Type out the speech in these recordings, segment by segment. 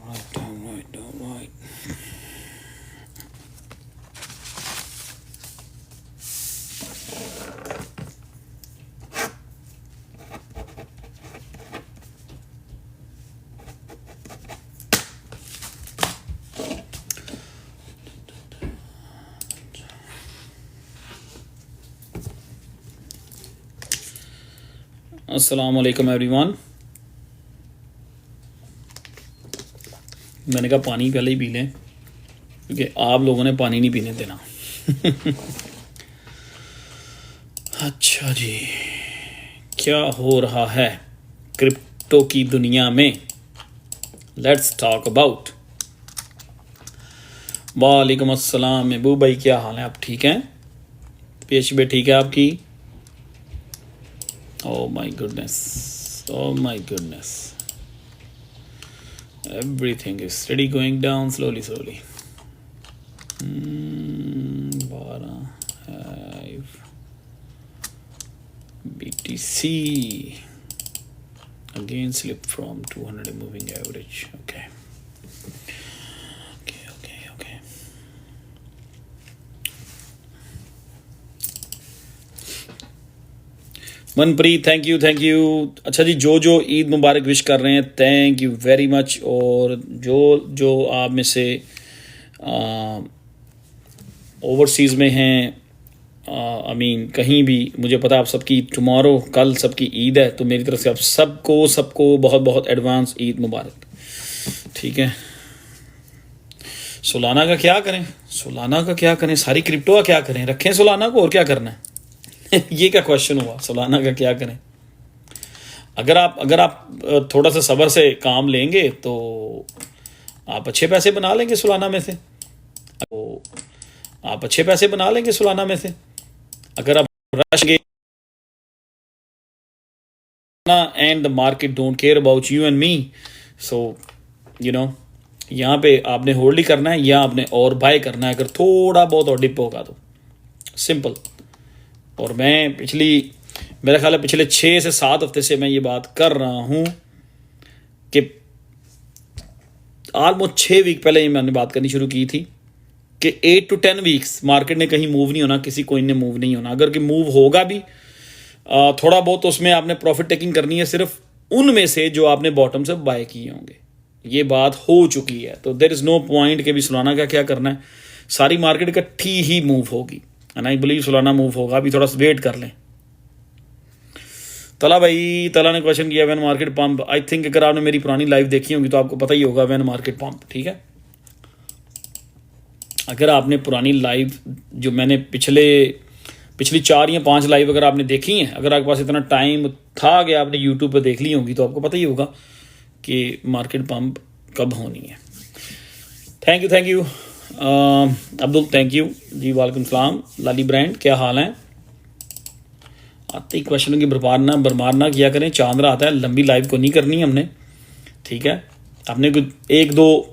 Right. अस्सलाम वालेकुम everyone. मैंने कहा पानी पहले ही पी लें क्योंकि आप लोगों ने पानी नहीं पीने देना। अच्छा जी, क्या हो रहा है क्रिप्टो की दुनिया में? Let's talk about. वालेकुम अस्सलाम महबूब भाई, क्या हाल है? आप ठीक हैं? पेशबे ठीक है आपकी? Oh my goodness, oh my goodness, everything is steady going down slowly 12 BTC again slipped from 200 moving average. Okay. Manpreet, thank you. अच्छा जी, जो ईद मुबारक विश कर रहे हैं, थैंक यू वेरी मच। और जो आप में से ओवरसीज़ में हैं, आई मीन कहीं भी, मुझे पता है आप सबकी टुमारो, कल सबकी ईद है, तो मेरी तरफ से आप सबको बहुत बहुत एडवांस ईद मुबारक। ठीक है, सोलाना का क्या करें? सारी क्रिप्टो का क्या करें? रखें सोलाना को, और क्या करना है? ये क्या क्वेश्चन हुआ? सोलाना का क्या करें? अगर आप थोड़ा सा सब्र से काम लेंगे तो आप अच्छे पैसे बना लेंगे सोलाना में से। अगर आप रश गए and the market don't care about you and me, so you know, यहाँ पे आपने होल्ड ही करना है या आपने और बाय करना है। अगर थोड़ा बहुत और डिप होगा तो सिंपल। और मैं मेरा ख्याल है पिछले 6 से 7 हफ्ते से मैं ये बात कर रहा हूँ कि ऑलमोस्ट 6 वीक पहले ही मैंने बात करनी शुरू की थी कि 8 to 10 वीक्स मार्केट ने कहीं मूव नहीं होना, किसी कोइन ने मूव नहीं होना। अगर कि मूव होगा भी थोड़ा बहुत, तो उसमें आपने प्रॉफिट टेकिंग करनी है सिर्फ उनमें से जो आपने बॉटम से बाय किए होंगे। ये बात हो चुकी है, तो देयर इज़ नो पॉइंट कि भी सोलाना का क्या करना है। सारी मार्केट इकट्ठी ही मूव होगी and I believe Solana move होगा। अभी थोड़ा सा वेट कर लें। तला ने क्वेश्चन किया, when market pump. I think अगर आपने मेरी पुरानी लाइव देखी होगी तो आपको पता ही होगा व्हेन मार्केट पंप। ठीक है, अगर आपने पुरानी लाइव जो मैंने पिछली 4 या 5 लाइव अगर आपने देखी हैं, अगर आपके पास इतना टाइम था कि आपने यूट्यूब पर देख ली होगी, तो आपको पता ही होगा कि मार्केट पंप कब होनी है। Thank you Abdul, thank you जी। वालेकुम सलाम। लाली ब्रांड, क्या हाल है? आते ही क्वेश्चनों की बरमार ना किया करें। चांद रहा आता है, लंबी लाइव को नहीं करनी हमने। ठीक है, आपने कुछ 1-2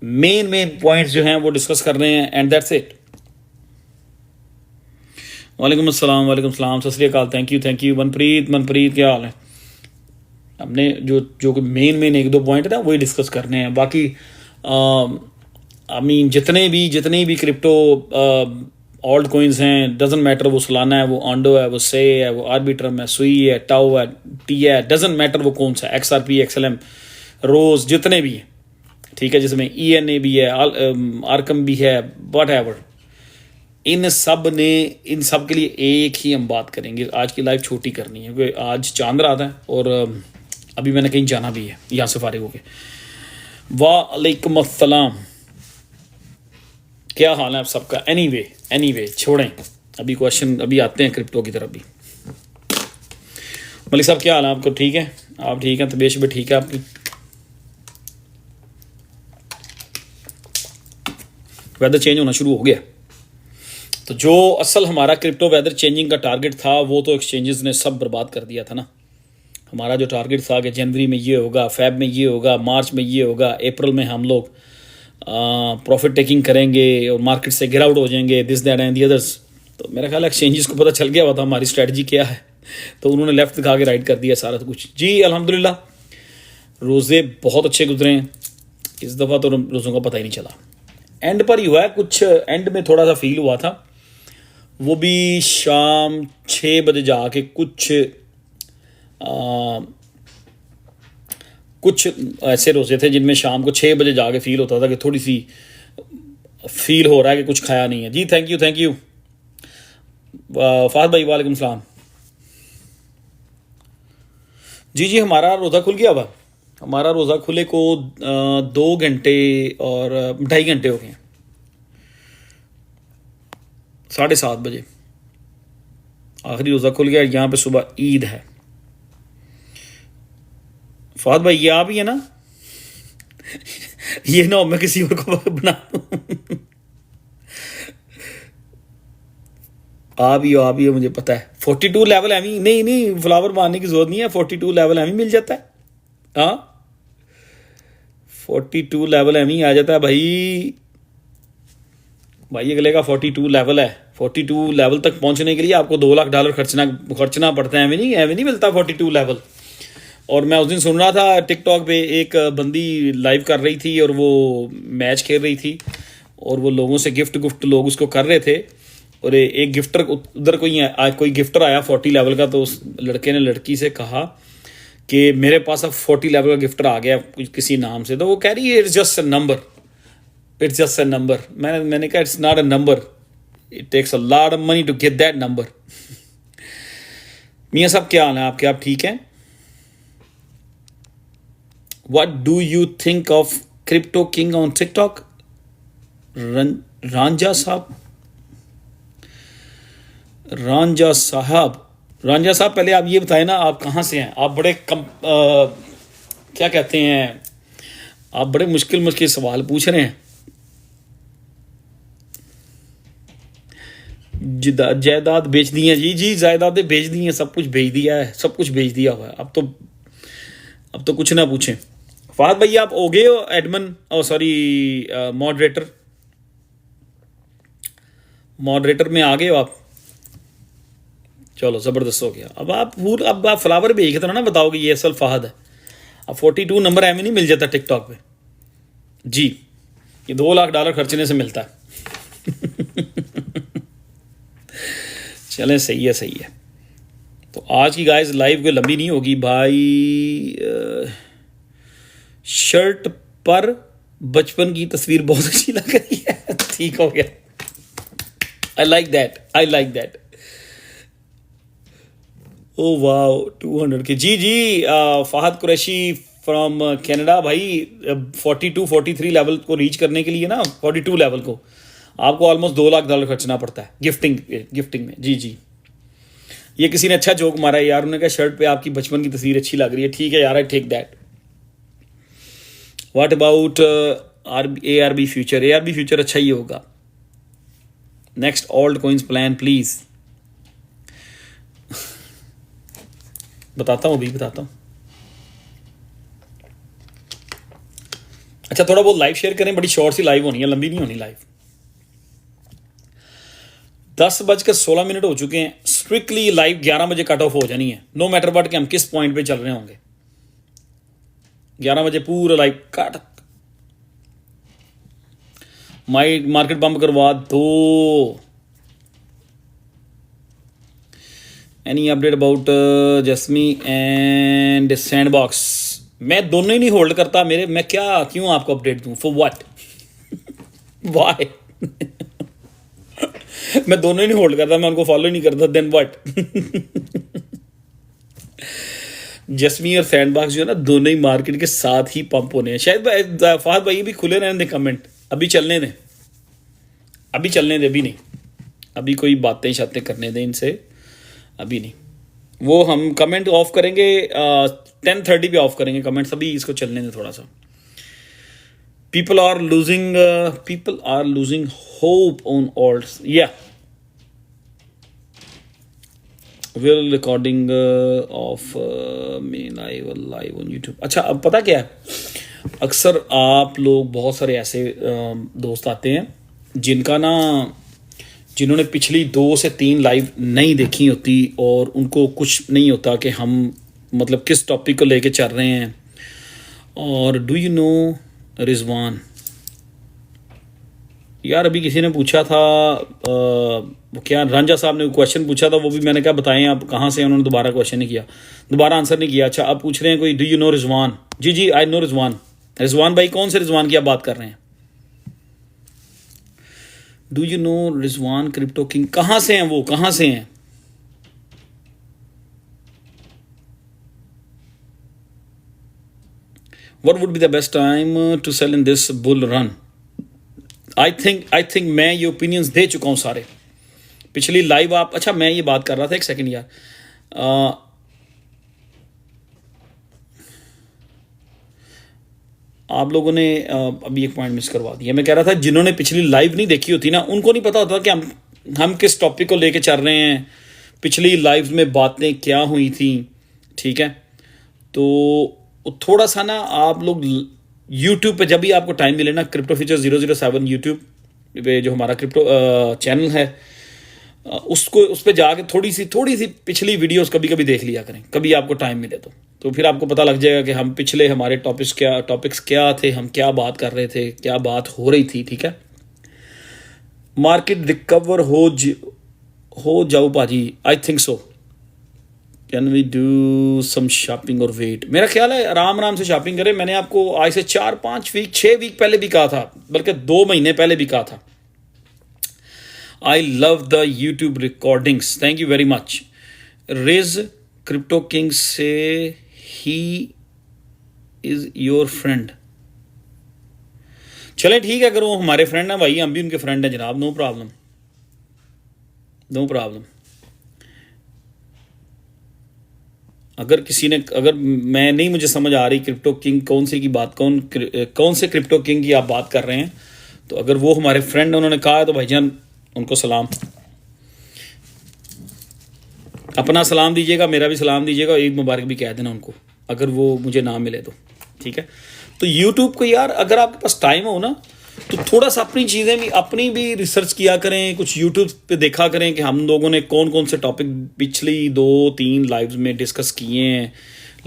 मेन पॉइंट्स जो हैं वो डिस्कस कर रहे हैं एंड दैट्स इट। वालेकुम सलाम, सत श्री अकाल, थैंक यू। मनप्रीत क्या हाल है? हमने जो मेन 1-2 पॉइंट है ना वही डिस्कस करने हैं। बाकी आई मीन जितने भी क्रिप्टो ऑल्ट कोइंस हैं, डजेंट मैटर वो सोलाना है, वो ऑंडो है, वो से है, वो आर्बिट्रम है, सुई है, टाउ है, टी है, डजेंट मैटर वो कौन सा, XRP, XLM, रोज, जितने भी हैं। ठीक है, जिसमें ENA भी है, आर्कम भी है, वट एवर, इन सब के लिए एक ही हम बात करेंगे। आज की लाइव छोटी करनी है क्योंकि आज चांद रात है और अभी मैंने कहीं जाना भी है यहाँ से फारिग होके। वालेकुम अस्सलाम, क्या हाल है आप सबका? एनीवे छोड़ें अभी क्वेश्चन, अभी आते हैं क्रिप्टो की तरफ भी। मलिक साहब, क्या हाल है आपको? ठीक है, आप ठीक हैं? तबीयत भी ठीक है आपकी? वेदर चेंज होना शुरू हो गया, तो जो असल हमारा क्रिप्टो वेदर चेंजिंग का टारगेट था वो तो एक्सचेंजेस ने सब बर्बाद कर दिया था ना। हमारा जो टारगेट था कि जनवरी में ये होगा, फेब में ये होगा, मार्च में ये होगा, अप्रैल में हम लोग प्रॉफिट टेकिंग करेंगे और मार्केट से गिर आउट हो जाएंगे, this that and the others. तो मेरा ख्याल है एक्सचेंजेस को पता चल गया हुआ था हमारी स्ट्रेटजी क्या है, तो उन्होंने लेफ्ट दिखा के राइट कर दिया सारा कुछ। जी अल्हम्दुलिल्लाह, रोज़े बहुत अच्छे गुजरे हैं इस दफ़ा, तो रोज़ों का पता ही नहीं चला। एंड पर ही हुआ है कुछ, एंड में थोड़ा सा फील हुआ था, वो भी शाम 6 बजे जाके कुछ ऐसे रोज़े थे जिनमें शाम को 6 बजे जाके फील होता था कि थोड़ी सी फील हो रहा है कि कुछ खाया नहीं है। जी थैंक यू फाहद भाई, वालेकुम सलाम। जी हमारा रोज़ा खुल गया हुआ, हमारा रोज़ा खुले को 2 घंटे और 2.5 घंटे हो गए, 7:30 बजे आखिरी रोज़ा खुल गया। यहाँ पे सुबह ईद है। फहद भाई ये आप ही है ना? ये ना मैं किसी और को बना आप ही हो मुझे पता है। 42 लेवल एमी नहीं फ्लावर मारने की जरूरत नहीं है, 42 लेवल एमी मिल जाता है। हाँ 42 लेवल एमी आ जाता है भाई अगले का 42 लेवल है। 42 लेवल तक पहुंचने के लिए आपको $2 लाख खर्चना पड़ता है। एवं नहीं मिलता 42 लेवल। और मैं उस दिन सुन रहा था टिकटॉक पे, एक बंदी लाइव कर रही थी और वो मैच खेल रही थी और वो लोगों से गिफ्ट लोग उसको कर रहे थे, और एक गिफ्टर उधर कोई गिफ्टर आया 40 लेवल का, तो उस लड़के ने लड़की से कहा कि मेरे पास अब 40 लेवल का गिफ्टर आ गया किसी नाम से। तो वो कह रही है इट्स जस्ट अ नंबर। मैंने कहा it's not a number, it takes a lot of money to get that number. मियाँ साहब क्या हाल है आपके? आप ठीक हैं? What do you think of Crypto King on TikTok? Ranjha साहब पहले आप ये बताएं ना, आप कहाँ से हैं? आप बड़े क्या कहते हैं, आप बड़े मुश्किल सवाल पूछ रहे हैं। जायदाद बेच दी है? जी जायदादें बेच दी हैं, सब कुछ बेच दिया है, सब कुछ बेच दिया हुआ है। अब तो कुछ ना पूछें। फहद भाई आप हो गए हो एडमिन, मॉडरेटर में आ गए हो आप? चलो ज़बरदस्त हो गया। अब आप फ्लावर भेज के ना बताओगे ये असल फहद है। अब 42 नंबर एम नहीं मिल जाता टिकटॉक पे जी, ये $2 लाख खर्चने से मिलता है। चलें सही है। तो आज की गाइस लाइव कोई लंबी नहीं होगी भाई। शर्ट पर बचपन की तस्वीर बहुत अच्छी लग रही है। ठीक हो गया, I like that. Oh wow 200 की। जी फहद कुरैशी फ्रॉम कनाडा भाई। 42-43 लेवल को रीच करने के लिए ना, 42 लेवल को आपको ऑलमोस्ट $2 लाख खर्चना पड़ता है गिफ्टिंग में। जी ये किसी ने अच्छा जोक मारा है यार, उन्होंने कहा शर्ट पे आपकी बचपन की तस्वीर अच्छी लग रही है। ठीक है यार, I take that. What about ARB future? ARB future अच्छा ही होगा। Next alt coins plan please. बताता हूँ। अच्छा थोड़ा बहुत लाइव शेयर करें, बड़ी शॉर्ट सी लाइव होनी है, लंबी नहीं होनी लाइव। 10:16 हो चुके हैं। स्ट्रिक्टली लाइव 11 बजे कट ऑफ हो जानी है, नो मैटर वट कि हम किस पॉइंट पे चल रहे होंगे। 11 बजे पूरा लाइव कट। मार्केट बंप करवा दो। Any update about Jasmy and Sandbox? मैं दोनों ही नहीं होल्ड करता मेरे, मैं क्यों आपको अपडेट दूं? For what? व्हाई? मैं दोनों ही नहीं होल्ड करता, मैं उनको फॉलो ही नहीं करता, देन व्हाट? जस्मी और सैंडबॉक्स जो है ना, दोनों ही मार्केट के साथ ही पंप होने हैं। शायद फहद भाई भी खुले रहने दें कमेंट, अभी चलने दें, अभी नहीं, अभी कोई बातें शातें करने दें इनसे, अभी नहीं। वो हम कमेंट ऑफ करेंगे 10:30 पे ऑफ करेंगे कमेंट्स, अभी इसको चलने दें थोड़ा सा। people are losing hope on alts. Yeah, we're recording of me live on YouTube. अच्छा अब पता क्या है, अक्सर आप लोग बहुत सारे ऐसे दोस्त आते हैं जिन्होंने पिछली 2 से 3 लाइव नहीं देखी होती और उनको कुछ नहीं होता कि हम मतलब किस टॉपिक को लेके चल रहे हैं, और डू यू नो रिजवान, यार अभी किसी ने पूछा था वो क्या रांझा साहब ने क्वेश्चन पूछा था, वो भी मैंने क्या बताएं आप कहाँ से हैं, उन्होंने दोबारा क्वेश्चन नहीं किया, दोबारा आंसर नहीं किया। अच्छा आप पूछ रहे हैं कोई डू यू नो रिजवान, जी जी आई नो रिजवान। रिजवान भाई कौन से रिजवान की आप बात कर रहे हैं? Do you know Rizwan crypto king, कहाँ से हैं वो, कहाँ से हैं? What would be the best time to sell in this bull run? I think मैं ये ओपिनियंस दे चुका हूँ सारे पिछली लाइव आप। अच्छा मैं ये बात कर रहा था, एक सेकंड यार, आप लोगों ने अभी एक पॉइंट मिस करवा दिया। मैं कह रहा था जिन्होंने पिछली लाइव नहीं देखी होती ना, उनको नहीं पता होता कि हम किस टॉपिक को लेके चल रहे हैं, पिछली लाइव में बातें क्या हुई थी, ठीक है। तो थोड़ा सा ना आप लोग यूट्यूब पे जब भी आपको टाइम मिले ना, क्रिप्टो फ्यूचर 007 यूट्यूब पे जो हमारा क्रिप्टो चैनल है, उसको उस पर जाके थोड़ी सी पिछली वीडियोस कभी कभी देख लिया करें, कभी आपको टाइम मिले तो फिर आपको पता लग जाएगा कि हम पिछले हमारे टॉपिक्स क्या थे, हम क्या बात कर रहे थे, क्या बात हो रही थी, ठीक है। मार्केट रिकवर हो जाओ पाजी, I think so. Can we do some shopping और वेट? मेरा ख्याल है आराम से शॉपिंग करें। मैंने आपको आज से 4-5 वीक 6 वीक पहले भी कहा था, बल्कि 2 महीने पहले भी कहा था। I love the YouTube recordings, thank you very much. Ridge crypto king से ही इज योर फ्रेंड। चले ठीक है, अगर वो हमारे फ्रेंड हैं भाई, हम भी उनके फ्रेंड हैं जनाब, नो प्रॉब्लम, नो प्रॉब्लम। अगर किसी ने, अगर मैं नहीं, मुझे समझ आ रही क्रिप्टो किंग कौन से की बात, कौन से क्रिप्टो किंग की आप बात कर रहे हैं, तो अगर वो हमारे फ्रेंड उन्होंने कहा है तो भाईजान उनको सलाम, अपना सलाम दीजिएगा, मेरा भी सलाम दीजिएगा, ईद मुबारक भी कह देना उनको, अगर वो मुझे ना मिले तो, ठीक है। तो यूट्यूब को यार अगर आपके पास टाइम हो ना, तो थोड़ा सा अपनी भी रिसर्च किया करें, कुछ यूट्यूब पे देखा करें कि हम लोगों ने कौन से टॉपिक पिछली 2-3 लाइव्स में डिस्कस किए हैं।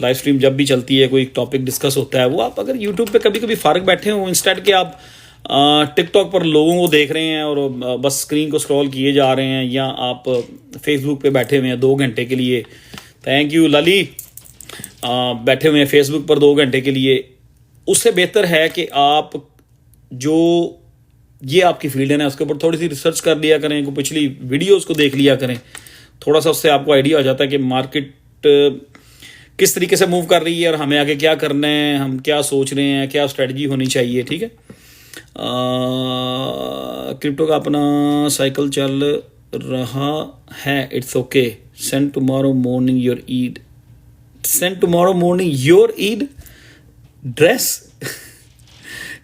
लाइव स्ट्रीम जब भी चलती है कोई टॉपिक डिस्कस होता है, वो आप अगर यूट्यूब पे कभी कभी फारग बैठे हो, इंस्टेड के आप टिकटॉक पर लोगों को देख रहे हैं और बस स्क्रीन को स्क्रॉल किए जा रहे हैं, या आप फेसबुक पे बैठे हुए हैं 2 घंटे के लिए, थैंक यू लली, बैठे हुए हैं फेसबुक पर 2 घंटे के लिए, उससे बेहतर है कि आप जो ये आपकी फील्ड है ना, उसके ऊपर थोड़ी सी रिसर्च कर लिया करें, कोई पिछली वीडियोस को देख लिया करें, थोड़ा सा उससे आपको आइडिया हो जाता है कि मार्केट किस तरीके से मूव कर रही है और हमें आगे क्या करना है, हम क्या सोच रहे हैं, क्या स्ट्रेटजी होनी चाहिए, ठीक है। क्रिप्टो का अपना साइकिल चल रहा है, it's okay, send tomorrow morning your Eid, send tomorrow morning your Eid dress.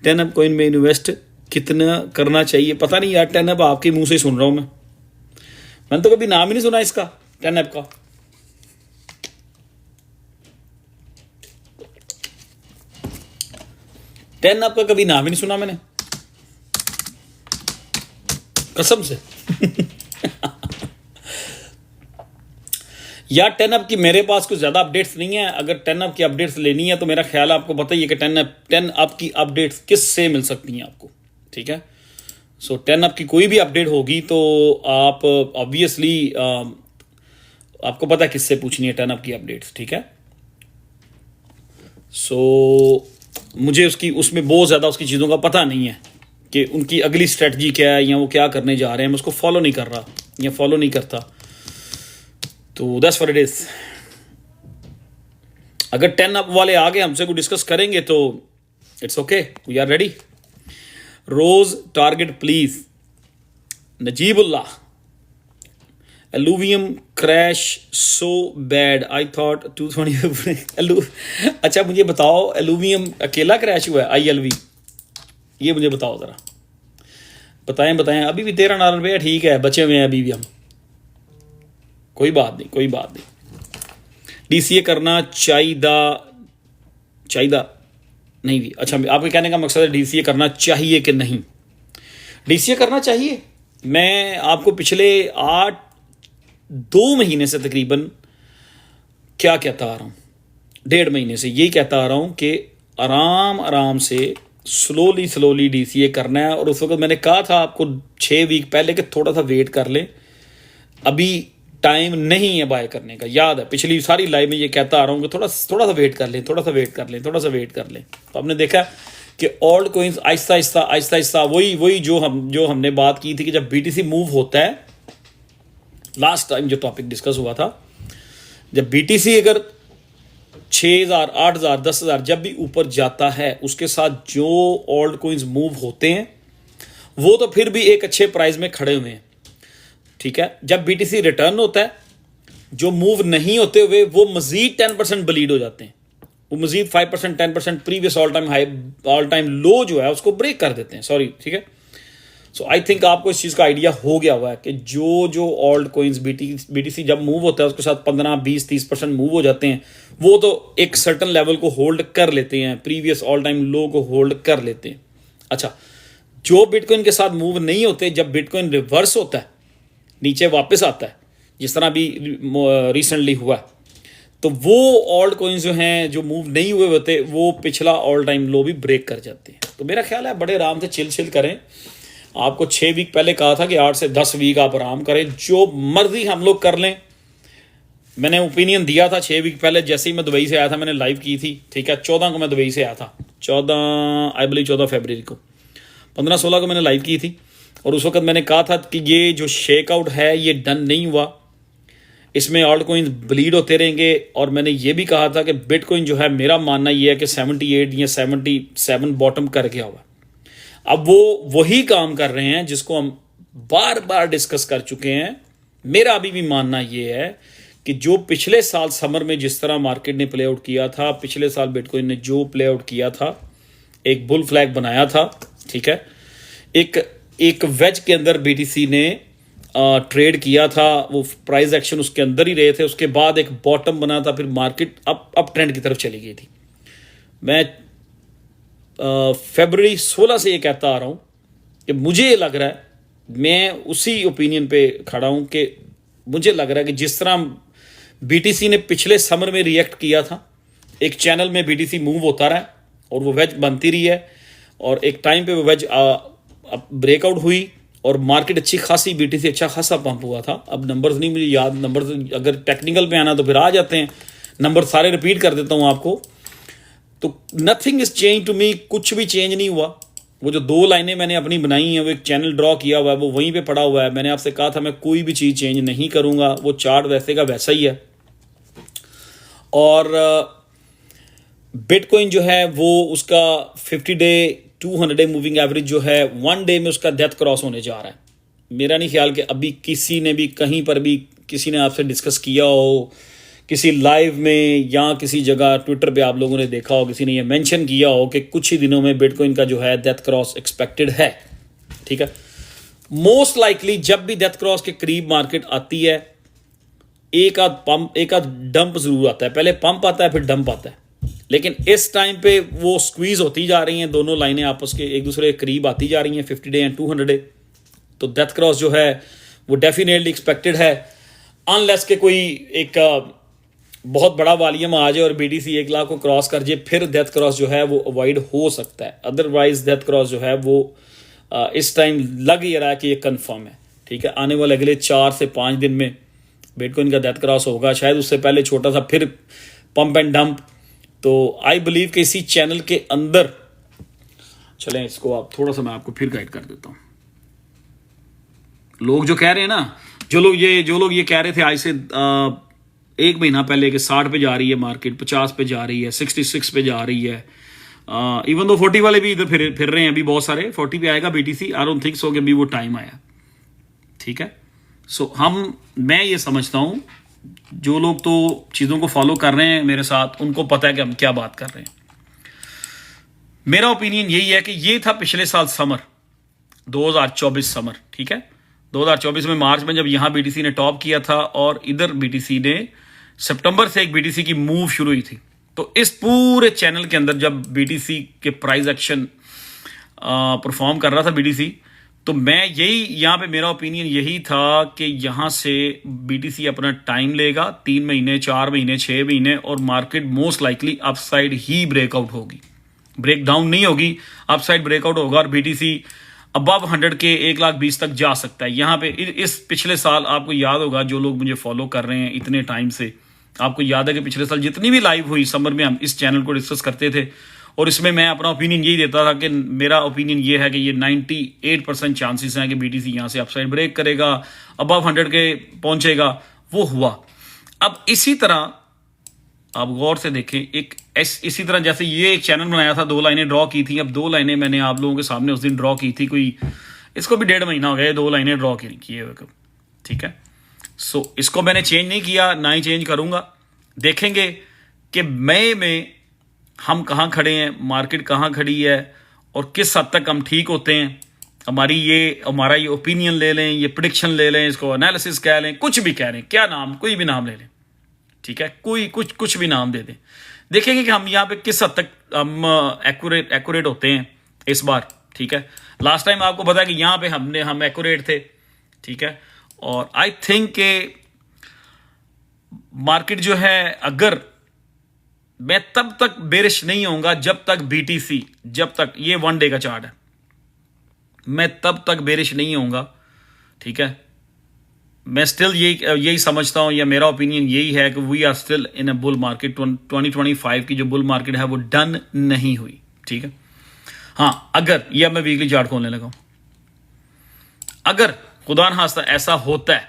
10 up coin में इन्वेस्ट कितना करना चाहिए? पता नहीं यार, 10 अप आपके मुंह से सुन रहा हूं मैंने तो कभी नाम ही नहीं सुना इसका, 10 अप का। टेन अप का कभी नाम ही नहीं सुना मैंने, कसम से। यार 10 अप की मेरे पास कुछ ज़्यादा अपडेट्स नहीं है। अगर 10 अप की अपडेट्स लेनी है तो मेरा ख्याल आपको पता ही है कि 10 अप की अपडेट्स किससे मिल सकती हैं आपको, ठीक है। सो 10 अप की कोई भी अपडेट होगी तो आप ऑब्वियसली आपको पता है किससे पूछनी है 10 अप की अपडेट्स, ठीक है। सो मुझे उसमें बहुत ज़्यादा उसकी चीज़ों का पता नहीं है कि उनकी अगली स्ट्रेटजी क्या है या वो क्या करने जा रहे हैं, मैं उसको फॉलो नहीं कर रहा या फॉलो नहीं करता, तो दैट्स व्हाट इट इज। अगर 10 अप वाले आगे हमसे को डिस्कस करेंगे तो it's okay, we are ready. Rose target please, Najibullah. Alluvium crash so bad, I thought 220। अच्छा मुझे बताओ, एलुवियम अकेला क्रैश हुआ है ILV? ये मुझे बताओ ज़रा, बताएं। अभी भी 13 रुपये ठीक है, बचे हुए हैं अभी भी हम, कोई बात नहीं। DCA करना चाहिए नहीं भी। अच्छा आपके कहने का मकसद है DCA करना चाहिए कि नहीं? DCA करना चाहिए। मैं आपको पिछले 2 महीने से तकरीबन क्या कहता आ रहा हूँ, 1.5 महीने से यही कहता आ रहा हूँ कि आराम आराम से स्लोली डीसीए करना है। और उस वक्त मैंने कहा था आपको 6 वीक पहले कि थोड़ा सा वेट कर लें, अभी टाइम नहीं है बाय करने का। याद है पिछली सारी लाइव में ये कहता आ रहा हूँ कि थोड़ा सा वेट कर लें, थोड़ा सा वेट कर लें। तो आपने देखा कि ऑल्ट कोइंस आहिस्ता आहिस्ता वही जो हमने बात की थी कि जब बीटीसी मूव होता है, लास्ट टाइम जो टॉपिक डिस्कस हुआ था, जब बीटीसी अगर 6,000 8,000 10,000 जब भी ऊपर जाता है, उसके साथ जो ऑल्ट कोइंस मूव होते हैं वो तो फिर भी एक अच्छे प्राइस में खड़े हुए हैं, ठीक है। जब बीटीसी रिटर्न होता है, जो मूव नहीं होते हुए वो मजीद 10% ब्लीड हो जाते हैं, वो मजीद 5% 10% प्रीवियस ऑल टाइम लो जो है उसको ब्रेक कर देते हैं, सॉरी, ठीक है। सो आई थिंक आपको इस चीज़ का आइडिया हो गया हुआ है कि जो ऑल्ट कोइंस बीटीसी जब मूव होता है उसके साथ 15 20 30% मूव हो जाते हैं, वो तो एक सर्टन लेवल को होल्ड कर लेते हैं, प्रीवियस ऑल टाइम लो को होल्ड कर लेते हैं। अच्छा, जो बिटकॉइन के साथ मूव नहीं होते, जब बिटकॉइन रिवर्स होता है, नीचे वापस आता है, जिस तरह भी रिसेंटली हुआ, तो वो ऑल्ट कोइंस जो हैं जो मूव नहीं हुए होते, वो पिछला ऑल टाइम लो भी ब्रेक कर जाते हैं। तो मेरा ख्याल है बड़े आराम से चिल करें। आपको 6 वीक पहले कहा था कि 8 से 10 वीक आप आराम करें, जो मर्जी हम लोग कर लें। मैंने ओपिनियन दिया था 6 वीक पहले, जैसे ही मैं दुबई से आया था, मैंने लाइव की थी, ठीक है। 14 को मैं दुबई से आया था, 14 फरवरी को, 15-16 को मैंने लाइव की थी। और उस वक्त मैंने कहा था कि ये जो शेक आउट है ये डन नहीं हुआ, इसमें ऑल्ट कोइंस ब्लीड होते रहेंगे। और मैंने ये भी कहा था कि बिटकॉइन जो है, मेरा मानना ये है कि 78 या 77 बॉटम कर गया हुआ। अब वो वही काम कर रहे हैं जिसको हम बार बार डिस्कस कर चुके हैं। मेरा अभी भी मानना ये है कि जो पिछले साल समर में जिस तरह मार्केट ने प्ले आउट किया था, पिछले साल बिटकॉइन ने जो प्ले आउट किया था, एक बुल फ्लैग बनाया था, ठीक है। एक वेज के अंदर बीटीसी ने ट्रेड किया था, वो प्राइस एक्शन उसके अंदर ही रहे थे, उसके बाद एक बॉटम बना था, फिर मार्केट अप ट्रेंड की तरफ चली गई थी। मैं फरवरी 16 से ये कहता आ रहा हूं कि मुझे लग रहा है, मैं उसी ओपिनियन पे खड़ा हूं कि मुझे लग रहा है कि जिस तरह बीटीसी ने पिछले समर में रिएक्ट किया था, एक चैनल में बीटीसी मूव होता रहा और वो वेज बनती रही है, और एक टाइम पे वो वेज ब्रेकआउट हुई और मार्केट अच्छी खासी, बीटीसी अच्छा खासा पंप हुआ था। अब नंबर्स नहीं मुझे याद, नंबर्स अगर टेक्निकल पे आना तो फिर आ जाते हैं, नंबर सारे रिपीट कर देता हूं आपको। तो nothing is change to me, कुछ भी चेंज नहीं हुआ। वो जो 2 लाइनें मैंने अपनी बनाई हैं, वो एक चैनल ड्रॉ किया हुआ है, वो वहीं पे पड़ा हुआ है। मैंने आपसे कहा था मैं कोई भी चीज़ चेंज नहीं करूंगा, वो चार्ट वैसे का वैसा ही है। और बिटकॉइन जो है वो उसका 50 डे 200 डे मूविंग एवरेज जो है 1 डे में उसका डेथ क्रॉस होने जा रहा है। मेरा नहीं ख्याल कि अभी किसी ने भी कहीं पर भी किसी ने आपसे डिस्कस किया हो, किसी लाइव में या किसी जगह ट्विटर पे आप लोगों ने देखा हो, किसी ने ये मेंशन किया हो कि कुछ ही दिनों में बिटकॉइन का जो है डेथ क्रॉस एक्सपेक्टेड है, ठीक है। मोस्ट लाइकली जब भी डेथ क्रॉस के करीब मार्केट आती है, एक आध डंप जरूर आता है। पहले पंप आता है, फिर डंप आता है, लेकिन इस टाइम पे वो स्क्वीज होती जा रही हैं, दोनों लाइनें आपस के एक दूसरे के करीब आती जा रही हैं, 50 डे एंड 200 डे। तो डेथ क्रॉस जो है वो डेफिनेटली एक्सपेक्टेड है, अनलेस के कोई एक बहुत बड़ा वॉल्यूम आ जाए और बीटीसी 1 लाख को क्रॉस कर जाए, फिर डेथ क्रॉस जो है वो अवॉइड हो सकता है। अदरवाइज डेथ क्रॉस जो है वो इस टाइम लग ही रहा है कि ये कंफर्म है, ठीक है। आने वाले अगले 4 से 5 दिन में बिटकॉइन का डेथ क्रॉस होगा, शायद उससे पहले छोटा सा फिर पंप एंड डंप। तो आई बिलीव कि इसी चैनल के अंदर चलें, इसको आप थोड़ा सा मैं आपको फिर गाइड कर देता हूं। लोग जो कह रहे हैं ना, जो लोग ये कह रहे थे आज से 1 महीना पहले कि 60 पे जा रही है मार्केट, 50 पे जा रही है, 66 पे जा रही है, इवन दो 40 वाले भी इधर फिर रहे हैं, अभी बहुत सारे 40 पे आएगा BTC. I don't think so कि अभी वो टाइम आया, ठीक है। सो मैं ये समझता हूं, जो लोग तो चीज़ों को फॉलो कर रहे हैं मेरे साथ, उनको पता है कि हम क्या बात कर रहे हैं। मेरा ओपिनियन यही है कि ये था पिछले साल समर, 2024 समर, ठीक है। 2024 में मार्च में जब यहां बीटीसी ने टॉप किया था और इधर बीटीसी ने सितंबर से एक बीटीसी की मूव शुरू हुई थी। तो इस पूरे चैनल के अंदर जब बीटीसी के प्राइस एक्शन परफॉर्म कर रहा था बीटीसी, तो मैं यहां पे मेरा ओपिनियन यही था कि यहां से बीटीसी अपना टाइम लेगा, 3 महीने 4 महीने 6 महीने, और मार्केट मोस्ट लाइकली अपसाइड ही ब्रेकआउट होगी। ब्रेक डाउन नहीं होगी, अपसाइड ब्रेकआउट होगा और बीटीसी अबव 100 के 1,20,000 तक जा सकता है। यहाँ पे इस पिछले साल आपको याद होगा, जो लोग मुझे फॉलो कर रहे हैं इतने टाइम से, आपको याद है कि पिछले साल जितनी भी लाइव हुई समर में हम इस चैनल को डिस्कस करते थे और इसमें मैं अपना ओपिनियन यही देता था कि मेरा ओपिनियन ये है कि ये 98% चांसेस हैं कि बीटीसी यहाँ से अपसाइड ब्रेक करेगा, अबव 100 के पहुंचेगा। वो हुआ। अब इसी तरह आप गौर से देखें, इसी तरह जैसे ये एक चैनल बनाया था, 2 लाइनें ड्रॉ की थी। अब 2 लाइनें मैंने आप लोगों के सामने उस दिन ड्रॉ की थी, कोई इसको भी 1.5 महीना हो गया 2 लाइनें ड्रॉ किए हुए। ठीक है, सो इसको मैंने चेंज नहीं किया, ना ही चेंज करूंगा। देखेंगे कि मई में हम कहाँ खड़े हैं, मार्केट कहाँ खड़ी है और किस हद तक हम ठीक होते हैं। हमारा ये ओपिनियन ले लें, ये प्रिडिक्शन ले लें, इसको एनालिसिस कह लें, कुछ भी कह लें, क्या नाम, कोई भी नाम ले लें। ठीक है, कुछ भी नाम दे दें। देखेंगे कि हम यहाँ पे किस हद तक हम एक्यूरेट होते हैं इस बार। ठीक है, लास्ट टाइम आपको पता है कि यहाँ पे हम एक्यूरेट थे। ठीक है, और आई थिंक के मार्केट जो है, अगर मैं तब तक बेरिश नहीं होऊंगा जब तक बीटीसी, जब तक ये 1 डे का चार्ट है, मैं तब तक बेरिश नहीं होऊंगा। ठीक है, मैं स्टिल यही समझता हूं, या मेरा ओपिनियन यही है कि we are still in a bull market. 2025 की जो बुल मार्केट है वो डन नहीं हुई। ठीक है, हाँ, अगर ये अब मैं वीकली चार्ट खोलने लगा हूं, अगर खुदा न खास्ता ऐसा होता है